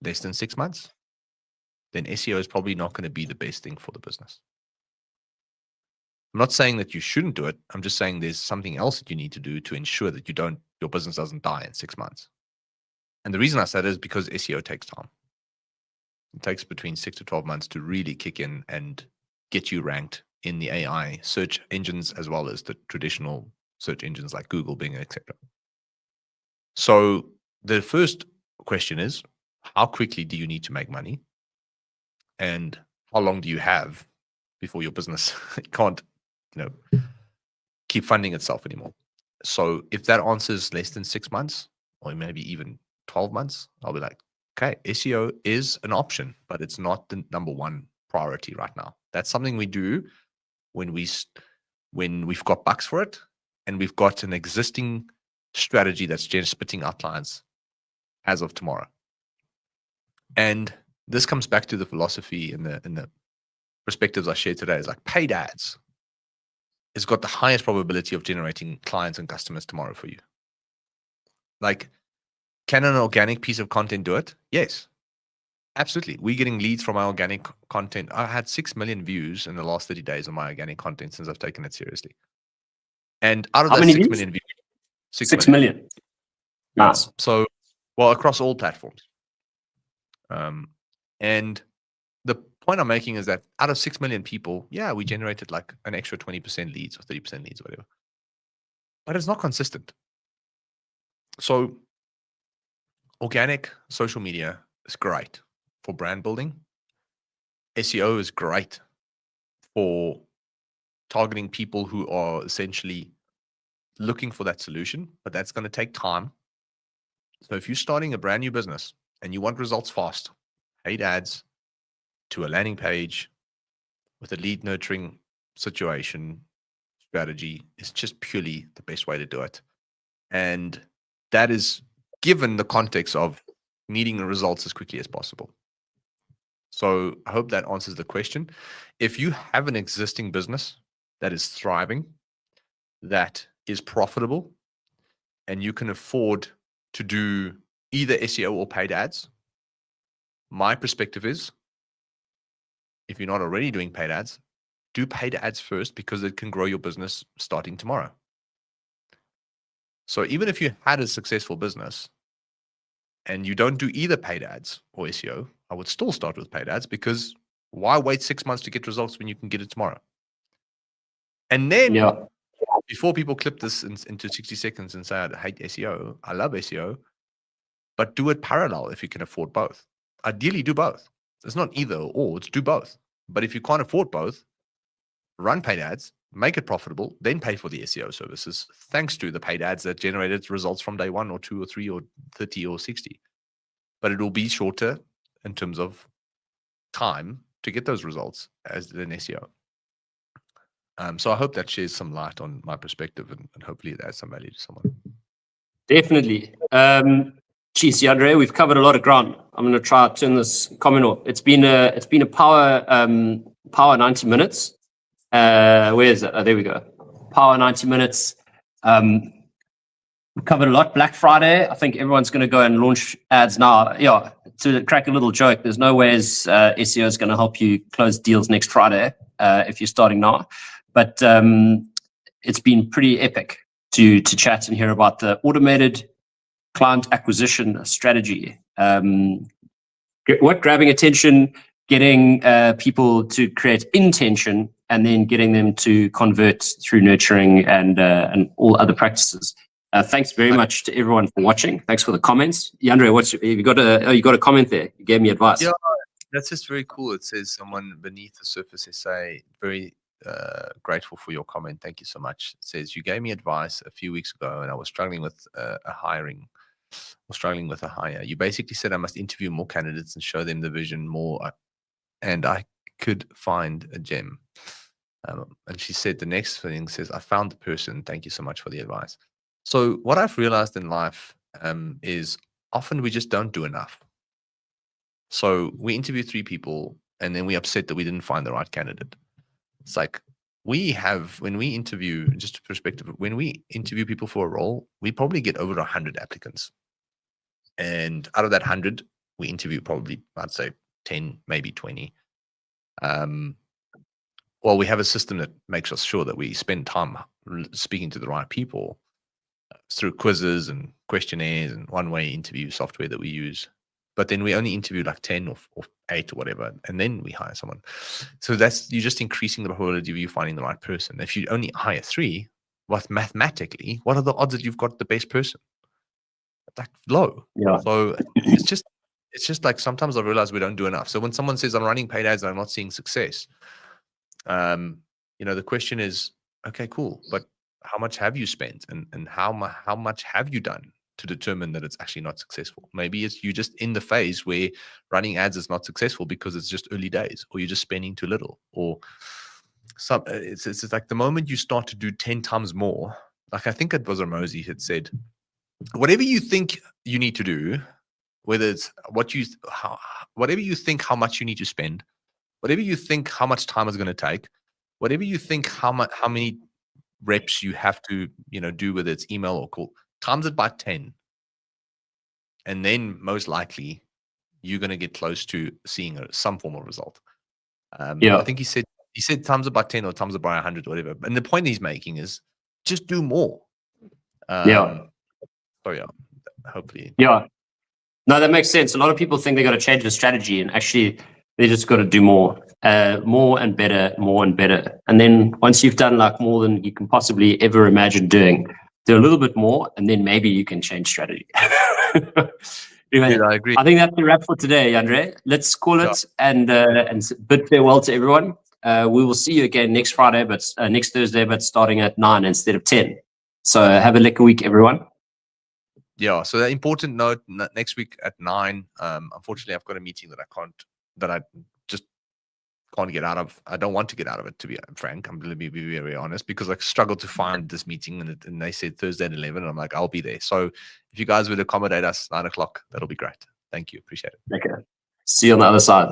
B: less than 6 months, then SEO is probably not going to be the best thing for the business. I'm not saying that you shouldn't do it. I'm just saying there's something else that you need to do to ensure that your business doesn't die in 6 months. And the reason I said it is because SEO takes time. It takes between 6 to 12 months to really kick in and get you ranked in the AI search engines as well as the traditional search engines like Google, Bing, etc. So the first question is, how quickly do you need to make money? And how long do you have before your business can't, keep funding itself anymore? So if that answer is less than 6 months, or maybe even 12 months, I'll be like, okay, SEO is an option, but it's not the number one priority right now. That's something we do when we've got bucks for it, and we've got an existing strategy that's just spitting out clients as of tomorrow. And this comes back to the philosophy and the perspectives I shared today. Is like paid ads has got the highest probability of generating clients and customers tomorrow for you. Like, can an organic piece of content do it? Yes, absolutely. We're getting leads from our organic content. I had 6 million views in the last 30 days of my organic content since I've taken it seriously. And out of
A: How
B: those
A: many
B: 6
A: views?
B: million views,
A: 6 million. Nice.
B: So, well, across all platforms. And the point I'm making is that out of 6 million people, yeah, we generated like an extra 20% leads or 30% leads or whatever. But it's not consistent. So organic social media is great for brand building. SEO is great for targeting people who are essentially looking for that solution, but that's going to take time. So if you're starting a brand new business and you want results fast, paid ads to a landing page with a lead nurturing situation strategy is just purely the best way to do it. And that is given the context of needing the results as quickly as possible. So I hope that answers the question. If you have an existing business that is thriving, that is profitable, and you can afford to do either SEO or paid ads, my perspective is, if you're not already doing paid ads, do paid ads first, because it can grow your business starting tomorrow. So even if you had a successful business and you don't do either paid ads or SEO, I would still start with paid ads, because why wait 6 months to get results when you can get it tomorrow? And then before people clip this into 60 seconds and say, I hate SEO, I love SEO, but do it parallel if you can afford both. Ideally, do both. It's not either or, it's do both. But if you can't afford both, run paid ads, make it profitable, then pay for the SEO services, thanks to the paid ads that generated results from day 1 or 2 or 3 or 30 or 60. But it will be shorter in terms of time to get those results as an SEO. So I hope that shares some light on my perspective, and hopefully it adds some value to someone.
A: Definitely. Geez, Andre, we've covered a lot of ground. I'm going to try to turn this comment off. It's been a power Power 90 minutes. Where is it? Oh, there we go. Power 90 minutes. We covered a lot. Black Friday. I think everyone's going to go and launch ads now. Yeah, to crack a little joke, there's no ways SEO is going to help you close deals next Friday if you're starting now. But it's been pretty epic to chat and hear about the automated client acquisition strategy. Grabbing attention, getting people to create intention, and then getting them to convert through nurturing and all other practices. Thanks very much to everyone for watching. Thanks for the comments. Yandre, you got a comment there? You gave me advice.
B: Yeah, that's just very cool. It says someone beneath the surface essay, very grateful for your comment. Thank you so much. It says, you gave me advice a few weeks ago and I was struggling with struggling with a hire. You basically said I must interview more candidates and show them the vision more, and I could find a gem. And she said the next thing says, I found the person. Thank you so much for the advice. So what I've realized in life is often we just don't do enough. So we interview 3 people and then we're upset that we didn't find the right candidate. It's like when we interview, just a perspective, when we interview people for a role, we probably get over 100 applicants. And out of that 100, we interview probably, I'd say 10, maybe 20. Well, we have a system that makes us sure that we spend time speaking to the right people through quizzes and questionnaires and one-way interview software that we use. But then we only interview like 10 or 8 or whatever, and then we hire someone. So you're just increasing the probability of you finding the right person. If you only hire 3, mathematically, what are the odds that you've got the best person? Like low.
A: Yeah.
B: So it's just like sometimes I realize we don't do enough. So when someone says I'm running paid ads and I'm not seeing success, the question is, okay, cool, but how much have you spent and how much have you done to determine that it's actually not successful? Maybe it's you just in the phase where running ads is not successful because it's just early days, or you're just spending too little, or it's like the moment you start to do 10 times more, like I think it was Ramosi had said, whatever you think you need to do, whether it's whatever you think how much you need to spend, whatever you think how much time is going to take, whatever you think how many reps you have to do, whether it's email or call, times it by 10, and then most likely you're going to get close to seeing some form of result. I think he said times it by 10 or times it by 100 or whatever. And the point he's making is just do more. Hopefully.
A: Yeah. No, that makes sense. A lot of people think they got to change the strategy, and actually they just got to do more and better, more and better. And then once you've done like more than you can possibly ever imagine doing, do a little bit more, and then maybe you can change strategy. Anyway,
B: I agree.
A: I think that's the wrap for today, Yandre. Let's call it and bid farewell to everyone. We will see you again next Friday, but next Thursday, but starting at 9 instead of 10. So have a lekker week, everyone.
B: Yeah. So the important note, next week at 9. Unfortunately, I've got a meeting that I just can't get out of. I don't want to get out of it, to be frank. I'm going to be very honest, because I struggled to find this meeting, and they said Thursday at 11, and I'm like, I'll be there. So if you guys would accommodate us 9 o'clock, that'll be great. Thank you. Appreciate it.
A: Okay. See you on the other side.